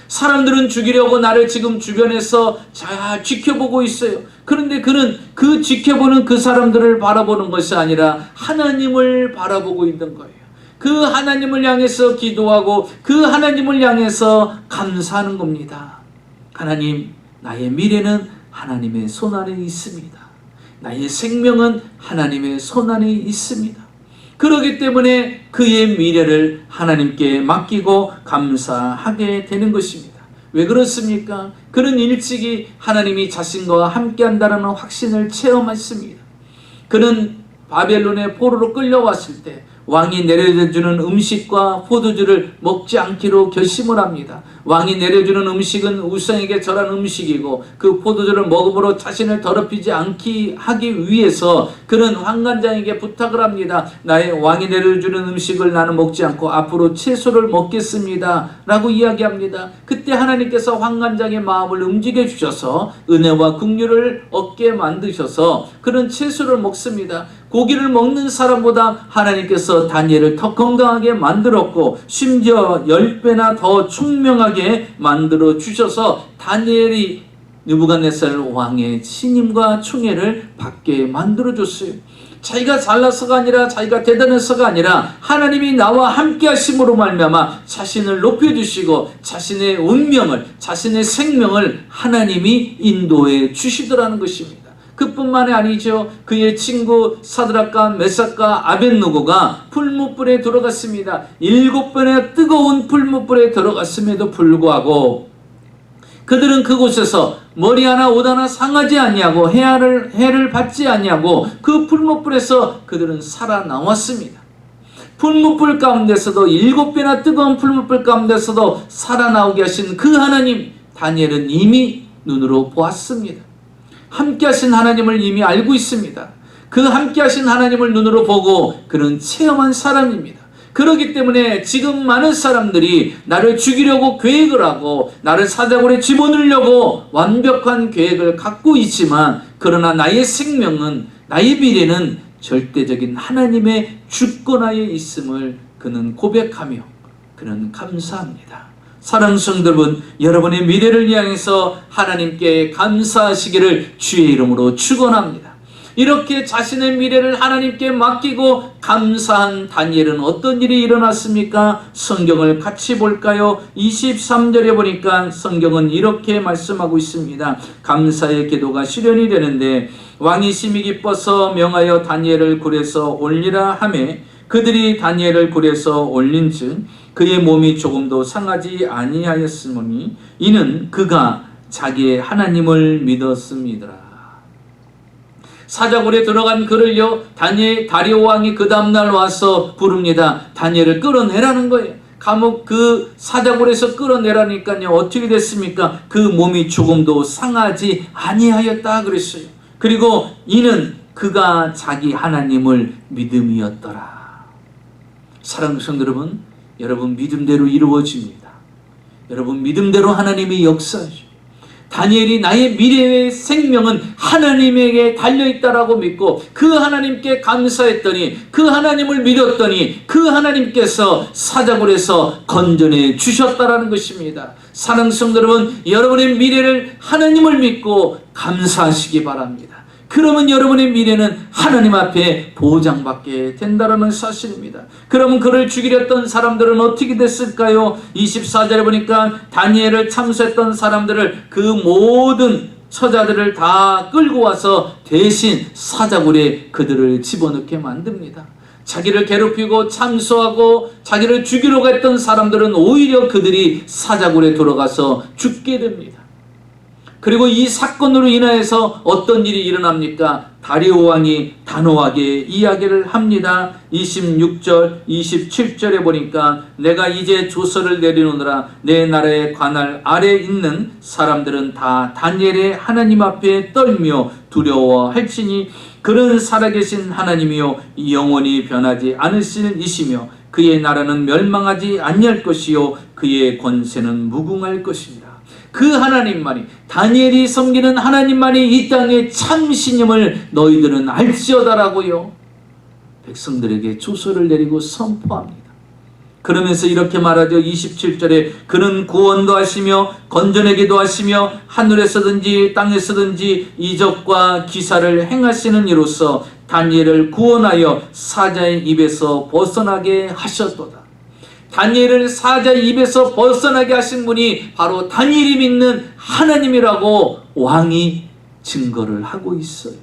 사람들은 죽이려고 나를 지금 주변에서 잘 지켜보고 있어요. 그런데 그는 그 지켜보는 그 사람들을 바라보는 것이 아니라 하나님을 바라보고 있는 거예요. 그 하나님을 향해서 기도하고 그 하나님을 향해서 감사하는 겁니다. 하나님, 나의 미래는 하나님의 손안에 있습니다. 나의 생명은 하나님의 손안에 있습니다. 그렇기 때문에 그의 미래를 하나님께 맡기고 감사하게 되는 것입니다. 왜 그렇습니까? 그는 일찍이 하나님이 자신과 함께한다는 확신을 체험했습니다. 그는 바벨론의 포로로 끌려왔을 때 왕이 내려주는 음식과 포도주를 먹지 않기로 결심을 합니다. 왕이 내려주는 음식은 우상에게 절한 음식이고 그 포도주를 먹음으로 자신을 더럽히지 않게 하기 위해서 그는 환관장에게 부탁을 합니다. 나의 왕이 내려주는 음식을 나는 먹지 않고 앞으로 채소를 먹겠습니다 라고 이야기합니다. 그때 하나님께서 환관장의 마음을 움직여 주셔서 은혜와 긍휼을 얻게 만드셔서 그는 채소를 먹습니다. 고기를 먹는 사람보다 하나님께서 다니엘을 더 건강하게 만들었고 심지어 10배나 더 총명하게 만들어 주셔서 다니엘이 느부갓네살 왕의 신임과 총애를 받게 만들어 줬어요. 자기가 잘나서가 아니라 자기가 대단해서가 아니라 하나님이 나와 함께 하심으로 말미암아 자신을 높여주시고 자신의 운명을, 자신의 생명을 하나님이 인도해 주시더라는 것입니다. 그뿐만이 아니죠. 그의 친구 사드락과 메삭과 아벳느고가 풀무불에 들어갔습니다. 7번의 뜨거운 풀무불에 들어갔음에도 불구하고 그들은 그곳에서 머리 하나 옷 하나 상하지 아니하고 해를 받지 아니하고 그 풀무불에서 그들은 살아나왔습니다. 풀무불 가운데서도 7배나 뜨거운 풀무불 가운데서도 살아나오게 하신 그 하나님, 다니엘은 이미 눈으로 보았습니다. 함께 하신 하나님을 이미 알고 있습니다. 그 함께 하신 하나님을 눈으로 보고 그는 체험한 사람입니다. 그렇기 때문에 지금 많은 사람들이 나를 죽이려고 계획을 하고 나를 사자굴에 집어넣으려고 완벽한 계획을 갖고 있지만 그러나 나의 생명은, 나의 미래는 절대적인 하나님의 주권하에 있음을 그는 고백하며 그는 감사합니다. 사랑하는 성도 여러분, 여러분의 미래를 향해서 하나님께 감사하시기를 주의 이름으로 축원합니다. 이렇게 자신의 미래를 하나님께 맡기고 감사한 다니엘은 어떤 일이 일어났습니까? 성경을 같이 볼까요? 23절에 보니까 성경은 이렇게 말씀하고 있습니다. 감사의 기도가 실현이 되는데 왕이 심히 기뻐서 명하여 다니엘을 굴에서 올리라 하매 그들이 다니엘을 굴에서 올린즉 그의 몸이 조금도 상하지 아니하였으니 이는 그가 자기의 하나님을 믿었습니다. 사자굴에 들어간 그를요, 다리오 왕이 그 다음날 와서 부릅니다. 다니엘을 끌어내라는 거예요. 감옥 그 사자굴에서 끌어내라니까요. 어떻게 됐습니까? 그 몸이 조금도 상하지 아니하였다 그랬어요. 그리고 이는 그가 자기 하나님을 믿음이었더라. 사랑하는 성도 여러분, 여러분 믿음대로 이루어집니다. 여러분 믿음대로 하나님이 역사하시죠. 다니엘이 나의 미래의 생명은 하나님에게 달려있다라고 믿고 그 하나님께 감사했더니, 그 하나님을 믿었더니 그 하나님께서 사자굴에서 건져내 주셨다라는 것입니다. 사랑하는 성도 여러분, 여러분의 미래를 하나님을 믿고 감사하시기 바랍니다. 그러면 여러분의 미래는 하나님 앞에 보장받게 된다는 사실입니다. 그러면 그를 죽이렸던 사람들은 어떻게 됐을까요? 24절에 보니까 다니엘을 참수했던 사람들을, 그 모든 처자들을 다 끌고 와서 대신 사자굴에 그들을 집어넣게 만듭니다. 자기를 괴롭히고 참수하고 자기를 죽이려고 했던 사람들은 오히려 그들이 사자굴에 들어가서 죽게 됩니다. 그리고 이 사건으로 인하여서 어떤 일이 일어납니까? 다리오 왕이 단호하게 이야기를 합니다. 26절, 27절에 보니까 내가 이제 조서를 내리노라. 내 나라의 관할 아래 있는 사람들은 다 다니엘의 하나님 앞에 떨며 두려워할지니 그는 살아계신 하나님이요 영원히 변하지 않으실 이시며 그의 나라는 멸망하지 아니할 것이요 그의 권세는 무궁할 것입니다. 그 하나님만이, 다니엘이 섬기는 하나님만이 이 땅의 참신임을 너희들은 알지어다라고요, 백성들에게 조서를 내리고 선포합니다. 그러면서 이렇게 말하죠. 27절에 그는 구원도 하시며 건져내기도 하시며 하늘에서든지 땅에서든지 이적과 기사를 행하시는 이로써 다니엘을 구원하여 사자의 입에서 벗어나게 하셨도다. 다니엘을 사자의 입에서 벗어나게 하신 분이 바로 다니엘이 믿는 하나님이라고 왕이 증거를 하고 있어요.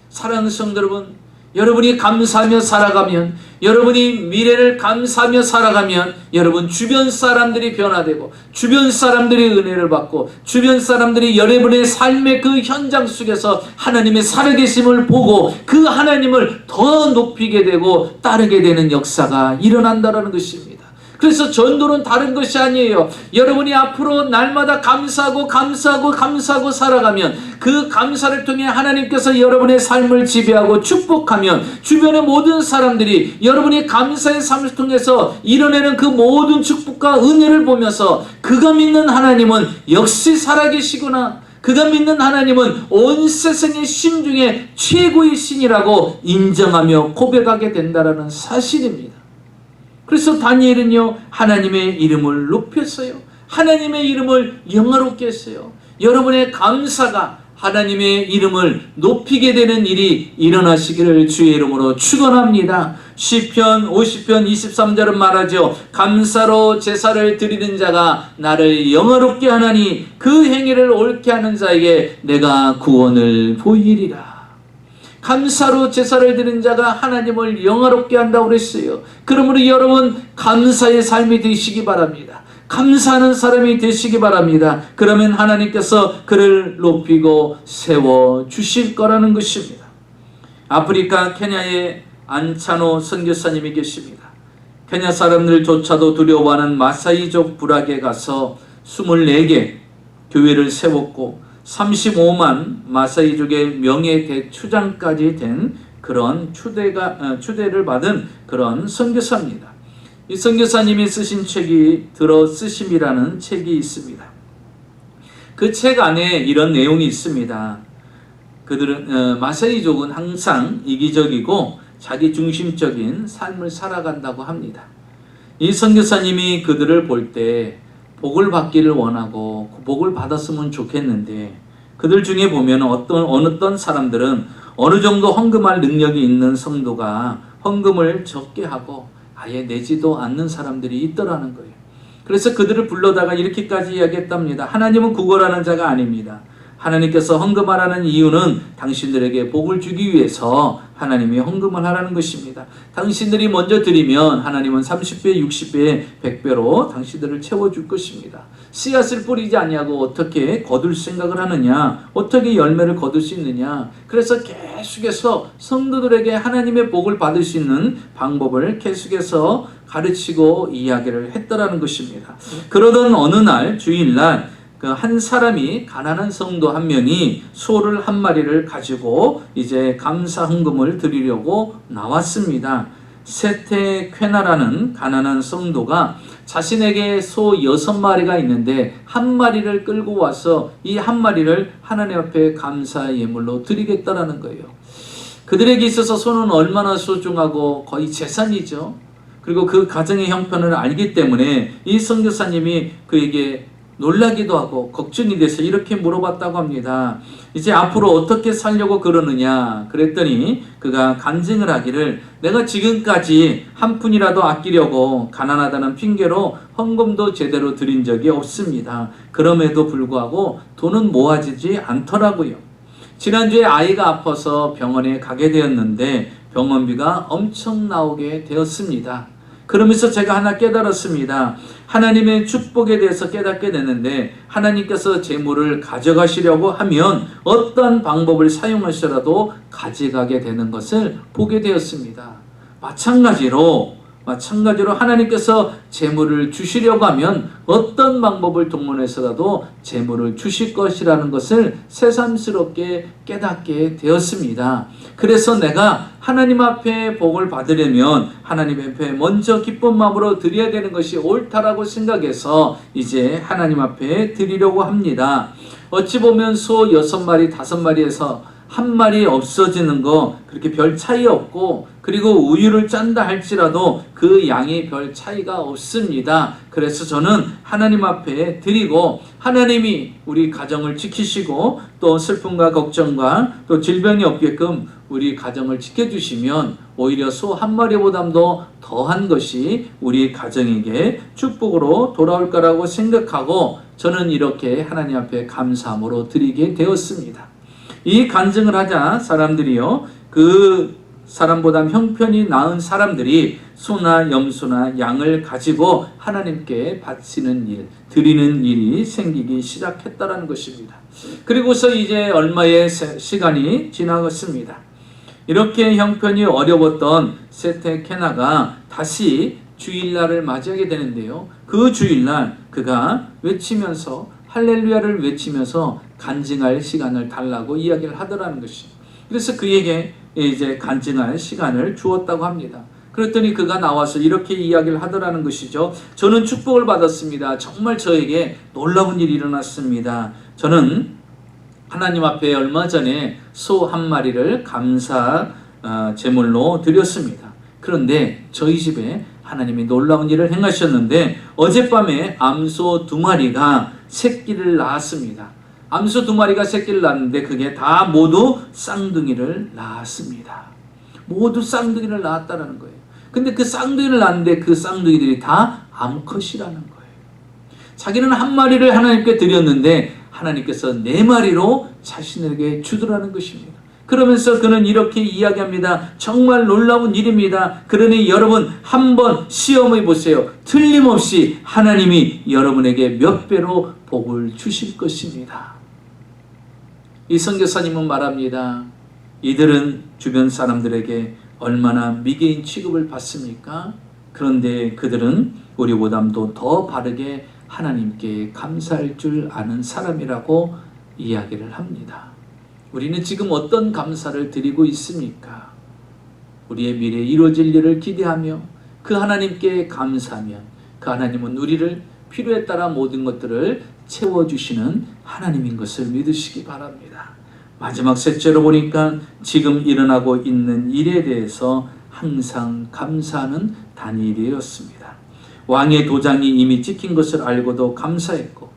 사랑하는 성도 여러분, 여러분이 감사하며 살아가면, 여러분이 미래를 감사하며 살아가면 여러분 주변 사람들이 변화되고 주변 사람들이 은혜를 받고 주변 사람들이 여러분의 삶의 그 현장 속에서 하나님의 살아계심을 보고 그 하나님을 더 높이게 되고 따르게 되는 역사가 일어난다는 것입니다. 그래서 전도는 다른 것이 아니에요. 여러분이 앞으로 날마다 감사하고 살아가면 그 감사를 통해 하나님께서 여러분의 삶을 지배하고 축복하면 주변의 모든 사람들이 여러분이 감사의 삶을 통해서 이뤄내는 그 모든 축복과 은혜를 보면서 그가 믿는 하나님은 역시 살아계시구나, 그가 믿는 하나님은 온 세상의 신 중에 최고의 신이라고 인정하며 고백하게 된다는 사실입니다. 그래서 다니엘은요, 하나님의 이름을 높였어요. 하나님의 이름을 영화롭게 했어요. 여러분의 감사가 하나님의 이름을 높이게 되는 일이 일어나시기를 주의 이름으로 축원합니다. 시편 50편 23절은 말하죠. 감사로 제사를 드리는 자가 나를 영화롭게 하나니 그 행위를 옳게 하는 자에게 내가 구원을 보이리라. 감사로 제사를 드리는 자가 하나님을 영화롭게 한다고 그랬어요. 그러므로 여러분 감사의 삶이 되시기 바랍니다. 감사하는 사람이 되시기 바랍니다. 그러면 하나님께서 그를 높이고 세워주실 거라는 것입니다. 아프리카 케냐에 안차노 선교사님이 계십니다. 케냐 사람들조차도 두려워하는 마사이족 부락에 가서 24개 교회를 세웠고 35만 마사이족의 명예 대추장까지 된 그런 추대를 받은 그런 선교사입니다. 이 선교사님이 쓰신 책이 들어 쓰심이라는 책이 있습니다. 그 책 안에 이런 내용이 있습니다. 그들은 마사이족은 항상 이기적이고 자기 중심적인 삶을 살아간다고 합니다. 이 선교사님이 그들을 볼 때 복을 받기를 원하고 복을 받았으면 좋겠는데 그들 중에 보면 어떤 사람들은 어느 정도 헌금할 능력이 있는 성도가 헌금을 적게 하고 아예 내지도 않는 사람들이 있더라는 거예요. 그래서 그들을 불러다가 이렇게까지 이야기했답니다. 하나님은 구걸하는 자가 아닙니다. 하나님께서 헌금하라는 이유는 당신들에게 복을 주기 위해서 하나님이 헌금을 하라는 것입니다. 당신들이 먼저 드리면 하나님은 30배, 60배, 100배로 당신들을 채워줄 것입니다. 씨앗을 뿌리지 아니하고 어떻게 거둘 생각을 하느냐, 어떻게 열매를 거둘 수 있느냐. 그래서 계속해서 성도들에게 하나님의 복을 받을 수 있는 방법을 계속해서 가르치고 이야기를 했더라는 것입니다. 그러던 어느 날 주일날 그 한 사람이 가난한 성도 한 명이 소를 한 마리를 가지고 이제 감사 헌금을 드리려고 나왔습니다. 세테쾌나라는 가난한 성도가 자신에게 소 6마리가 있는데 한 마리를 끌고 와서 이 한 마리를 하나님 앞에 감사 예물로 드리겠다라는 거예요. 그들에게 있어서 소는 얼마나 소중하고 거의 재산이죠. 그리고 그 가정의 형편을 알기 때문에 이 선교사님이 그에게 놀라기도 하고 걱정이 돼서 이렇게 물어봤다고 합니다. 이제 앞으로 어떻게 살려고 그러느냐 그랬더니 그가 간증을 하기를, 내가 지금까지 한 푼이라도 아끼려고 가난하다는 핑계로 헌금도 제대로 드린 적이 없습니다. 그럼에도 불구하고 돈은 모아지지 않더라고요. 지난주에 아이가 아파서 병원에 가게 되었는데 병원비가 엄청 나오게 되었습니다. 그러면서 제가 하나 깨달았습니다. 하나님의 축복에 대해서 깨닫게 되는데 하나님께서 재물을 가져가시려고 하면 어떤 방법을 사용하시라도 가져가게 되는 것을 보게 되었습니다. 마찬가지로 하나님께서 재물을 주시려고 하면 어떤 방법을 동원해서라도 재물을 주실 것이라는 것을 새삼스럽게 깨닫게 되었습니다. 그래서 내가 하나님 앞에 복을 받으려면 하나님 앞에 먼저 기쁜 마음으로 드려야 되는 것이 옳다라고 생각해서 이제 하나님 앞에 드리려고 합니다. 어찌 보면 소 6마리, 5마리에서 한 마리 없어지는 거 그렇게 별 차이 없고, 그리고 우유를 짠다 할지라도 그 양이 별 차이가 없습니다. 그래서 저는 하나님 앞에 드리고 하나님이 우리 가정을 지키시고 또 슬픔과 걱정과 또 질병이 없게끔 우리 가정을 지켜주시면 오히려 소 한 마리보다도 더한 것이 우리 가정에게 축복으로 돌아올 거라고 생각하고 저는 이렇게 하나님 앞에 감사함으로 드리게 되었습니다. 이 간증을 하자 사람들이요, 그 사람보다 형편이 나은 사람들이 소나 염소나 양을 가지고 하나님께 바치는 일, 드리는 일이 생기기 시작했다는 것입니다. 그리고서 이제 얼마의 시간이 지나갔습니다. 이렇게 형편이 어려웠던 세테케나가 다시 주일날을 맞이하게 되는데요. 그 주일날 그가 외치면서 할렐루야를 외치면서 간증할 시간을 달라고 이야기를 하더라는 것이. 그래서 그에게 이제 간증할 시간을 주었다고 합니다. 그랬더니 그가 나와서 이렇게 이야기를 하더라는 것이죠. 저는 축복을 받았습니다. 정말 저에게 놀라운 일이 일어났습니다. 저는 하나님 앞에 얼마 전에 소 한 마리를 감사 제물로 드렸습니다. 그런데 저희 집에 하나님이 놀라운 일을 행하셨는데 어젯밤에 암소 2마리가 새끼를 낳았습니다. 암소 2마리가 새끼를 낳았는데 그게 다 모두 쌍둥이를 낳았습니다. 모두 쌍둥이를 낳았다는 거예요. 근데 그 쌍둥이를 낳았는데 그 쌍둥이들이 다 암컷이라는 거예요. 자기는 한 마리를 하나님께 드렸는데 하나님께서 4마리로 자신에게 주더라는 것입니다. 그러면서 그는 이렇게 이야기합니다. 정말 놀라운 일입니다. 그러니 여러분 한번 시험해 보세요. 틀림없이 하나님이 여러분에게 몇 배로 복을 주실 것입니다. 이 선교사님은 말합니다. 이들은 주변 사람들에게 얼마나 미개인 취급을 받습니까? 그런데 그들은 우리보다도 더 바르게 하나님께 감사할 줄 아는 사람이라고 이야기를 합니다. 우리는 지금 어떤 감사를 드리고 있습니까? 우리의 미래에 이루어질 일을 기대하며 그 하나님께 감사하면 그 하나님은 우리를 필요에 따라 모든 것들을 채워주시는 하나님인 것을 믿으시기 바랍니다. 마지막 셋째로 보니까 지금 일어나고 있는 일에 대해서 항상 감사하는 다니엘이었습니다. 왕의 도장이 이미 찍힌 것을 알고도 감사했고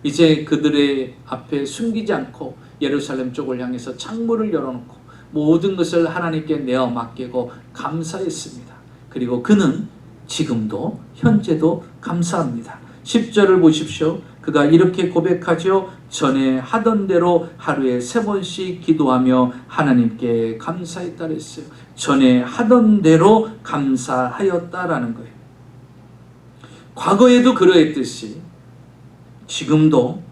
이제 그들의 앞에 숨기지 않고 예루살렘 쪽을 향해서 창문을 열어놓고 모든 것을 하나님께 내어 맡기고 감사했습니다. 그리고 그는 지금도 현재도 감사합니다. 10절을 보십시오. 그가 이렇게 고백하죠. 전에 하던 대로 하루에 3번씩 기도하며 하나님께 감사했다 그랬어요. 전에 하던 대로 감사하였다라는 거예요. 과거에도 그러했듯이 지금도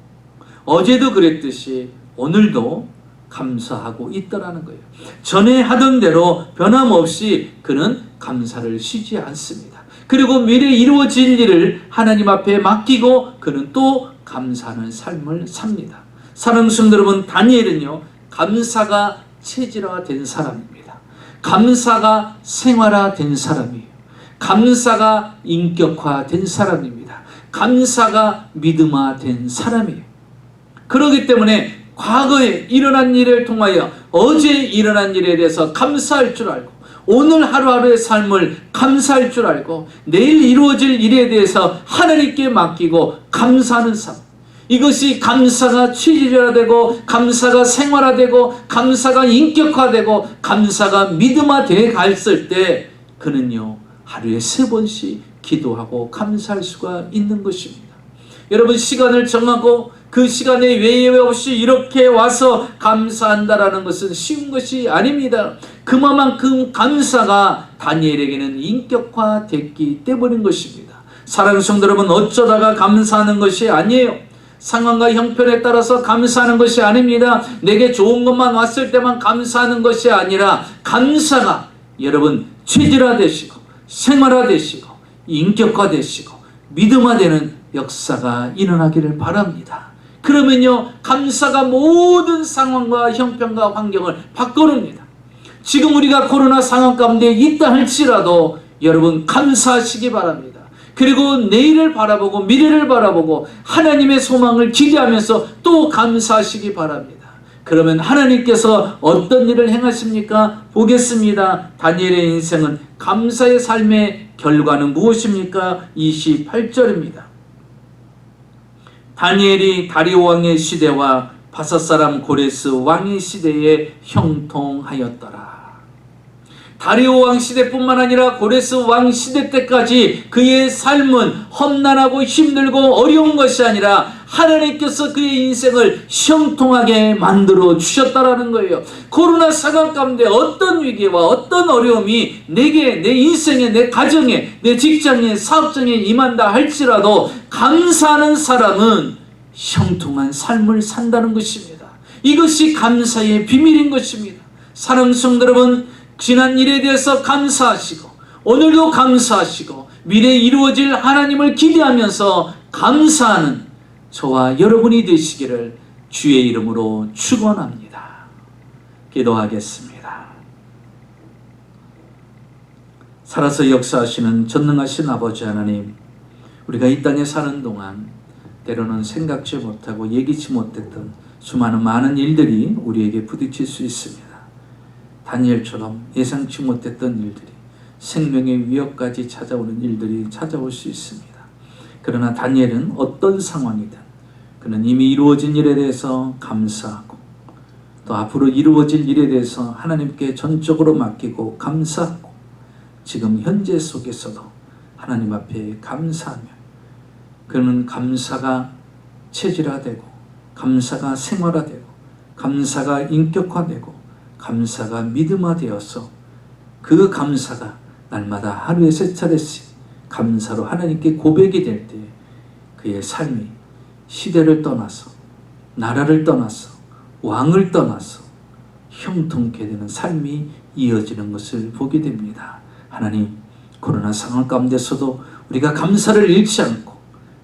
어제도 그랬듯이 오늘도 감사하고 있더라는 거예요. 전에 하던 대로 변함없이 그는 감사를 쉬지 않습니다. 그리고 미래에 이루어질 일을 하나님 앞에 맡기고 그는 또 감사하는 삶을 삽니다. 사랑하는 성도 여러분, 다니엘은요 감사가 체질화된 사람입니다. 감사가 생활화된 사람이에요. 감사가 인격화된 사람입니다. 감사가 믿음화된 사람이에요. 그렇기 때문에 과거에 일어난 일을 통하여 어제 일어난 일에 대해서 감사할 줄 알고 오늘 하루하루의 삶을 감사할 줄 알고 내일 이루어질 일에 대해서 하나님께 맡기고 감사하는 삶, 이것이 감사가 취지화되고 감사가 생활화되고 감사가 인격화되고 감사가 믿음화되어 갔을 때 그는요 하루에 3번씩 기도하고 감사할 수가 있는 것입니다. 여러분, 시간을 정하고 그 시간에 외에 없이 이렇게 와서 감사한다라는 것은 쉬운 것이 아닙니다. 그만큼 감사가 다니엘에게는 인격화됐기 때문인 것입니다. 사랑하는 성도 여러분, 어쩌다가 감사하는 것이 아니에요. 상황과 형편에 따라서 감사하는 것이 아닙니다. 내게 좋은 것만 왔을 때만 감사하는 것이 아니라 감사가 여러분 체질화되시고 생활화되시고 인격화되시고 믿음화되는 역사가 일어나기를 바랍니다. 그러면요 감사가 모든 상황과 형편과 환경을 바꿔놓습니다. 지금 우리가 코로나 상황 가운데 있다 할지라도 여러분 감사하시기 바랍니다. 그리고 내일을 바라보고 미래를 바라보고 하나님의 소망을 기대하면서 또 감사하시기 바랍니다. 그러면 하나님께서 어떤 일을 행하십니까? 보겠습니다. 다니엘의 인생은 감사의 삶의 결과는 무엇입니까? 28절입니다. 다니엘이 다리오 왕의 시대와 바사 사람 고레스 왕의 시대에 형통하였더라. 다리오 왕 시대뿐만 아니라 고레스 왕 시대 때까지 그의 삶은 험난하고 힘들고 어려운 것이 아니라 하나님께서 그의 인생을 형통하게 만들어 주셨다라는 거예요. 코로나 상황 가운데 어떤 위기와 어떤 어려움이 내게, 내 인생에, 내 가정에, 내 직장에, 사업장에 임한다 할지라도 감사하는 사람은 형통한 삶을 산다는 것입니다. 이것이 감사의 비밀인 것입니다. 사랑하는 성도 여러분, 지난 일에 대해서 감사하시고 오늘도 감사하시고 미래에 이루어질 하나님을 기대하면서 감사하는 저와 여러분이 되시기를 주의 이름으로 축원합니다. 기도하겠습니다. 살아서 역사하시는 전능하신 아버지 하나님, 우리가 이 땅에 사는 동안 때로는 생각지 못하고 예기치 못했던 수많은 많은 일들이 우리에게 부딪힐 수 있습니다. 다니엘처럼 예상치 못했던 일들이, 생명의 위협까지 찾아오는 일들이 찾아올 수 있습니다. 그러나 다니엘은 어떤 상황이든 그는 이미 이루어진 일에 대해서 감사하고 또 앞으로 이루어질 일에 대해서 하나님께 전적으로 맡기고 감사하고 지금 현재 속에서도 하나님 앞에 감사하며 그는 감사가 체질화되고 감사가 생활화되고 감사가 인격화되고 감사가 믿음화되어서 그 감사가 날마다 하루에 3차례씩 감사로 하나님께 고백이 될 때 그의 삶이 시대를 떠나서 나라를 떠나서 왕을 떠나서 형통케 되는 삶이 이어지는 것을 보게 됩니다. 하나님, 코로나 상황 가운데서도 우리가 감사를 잃지 않고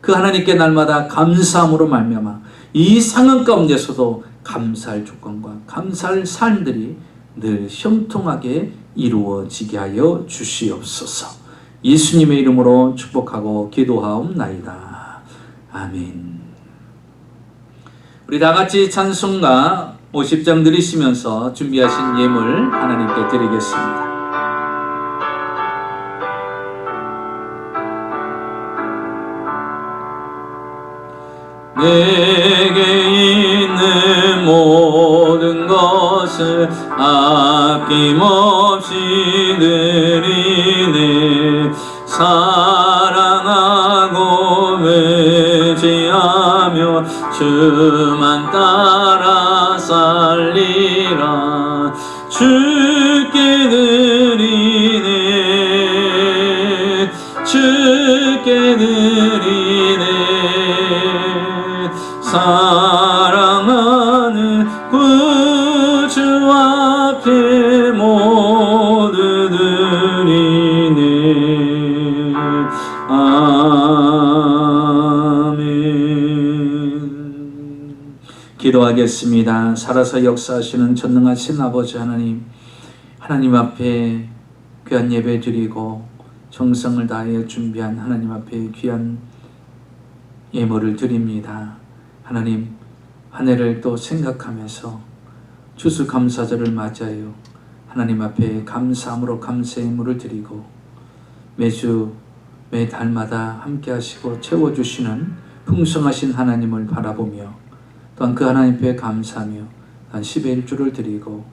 그 하나님께 날마다 감사함으로 말미암아 이 상황 가운데서도 감사할 조건과 감사할 삶들이 늘 형통하게 이루어지게 하여 주시옵소서. 예수님의 이름으로 축복하고 기도하옵나이다. 아멘. 우리 다 같이 찬송가 50장 드리시면서 준비하신 예물 하나님께 드리겠습니다. 내게 있는 모든 것을 아낌없이 드리네. 사랑하고 의지하며 주만 드리라 주께 드리네 주께 드리네 사랑하는 구주 앞에 모두 드리네 아멘. 기도하겠습니다. 살아서 역사하시는 전능하신 아버지 하나님, 하나님 앞에 귀한 예배 드리고 정성을 다하여 준비한 하나님 앞에 귀한 예물을 드립니다. 하나님, 한 해를 또 생각하면서 추수감사절을 맞아요. 하나님 앞에 감사함으로 감사의 예물을 드리고 매주 매 달마다 함께 하시고 채워주시는 풍성하신 하나님을 바라보며 또한 그 하나님 앞에 감사하며 단 10의 1주를 드리고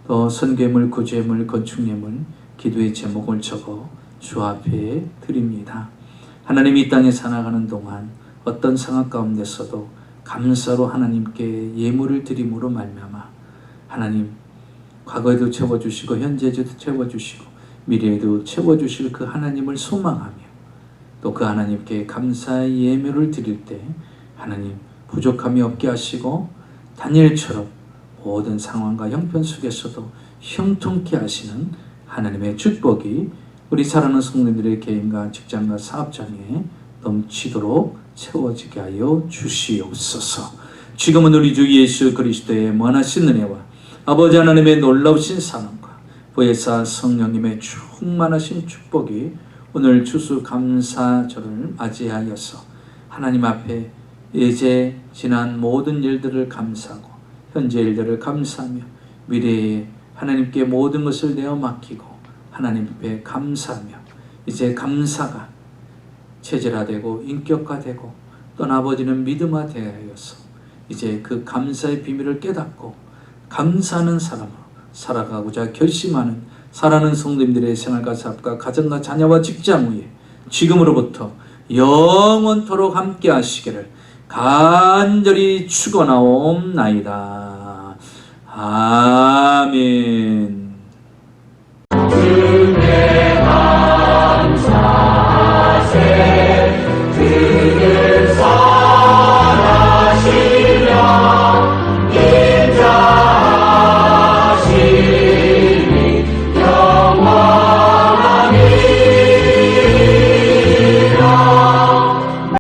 또 선괴물, 구제물, 건축예물, 기도의 제목을 적어 주 앞에 드립니다. 하나님 이 땅에 살아가는 동안 어떤 상황 가운데서도 감사로 하나님께 예물을 드림으로 말미암아 하나님 과거에도 채워주시고 현재에도 채워주시고 미래에도 채워주실 그 하나님을 소망하며 또 그 하나님께 감사의 예물을 드릴 때 하나님 부족함이 없게 하시고 다니엘처럼 모든 상황과 형편 속에서도 형통케 하시는 하나님의 축복이 우리 사랑하는 성도들의 개인과 직장과 사업장에 넘치도록 채워지게 하여 주시옵소서. 지금은 우리 주 예수 그리스도의 무한하신 은혜와 아버지 하나님의 놀라우신 사랑과 보혜사 성령님의 충만하신 축복이 오늘 추수감사절을 맞이하여서 하나님 앞에 이제 지난 모든 일들을 감사하고 현재 일들을 감사하며 미래에 하나님께 모든 것을 내어 맡기고 하나님 앞에 감사하며 이제 감사가 체질화되고 인격화되고 또 아버지는 믿음화되어서 이제 그 감사의 비밀을 깨닫고 감사하는 사람으로 살아가고자 결심하는 사랑하는 성도님들의 생활과 사업과 가정과 자녀와 직장 위에 지금으로부터 영원토록 함께 하시기를 간절히 축원하옵나이다. 아멘.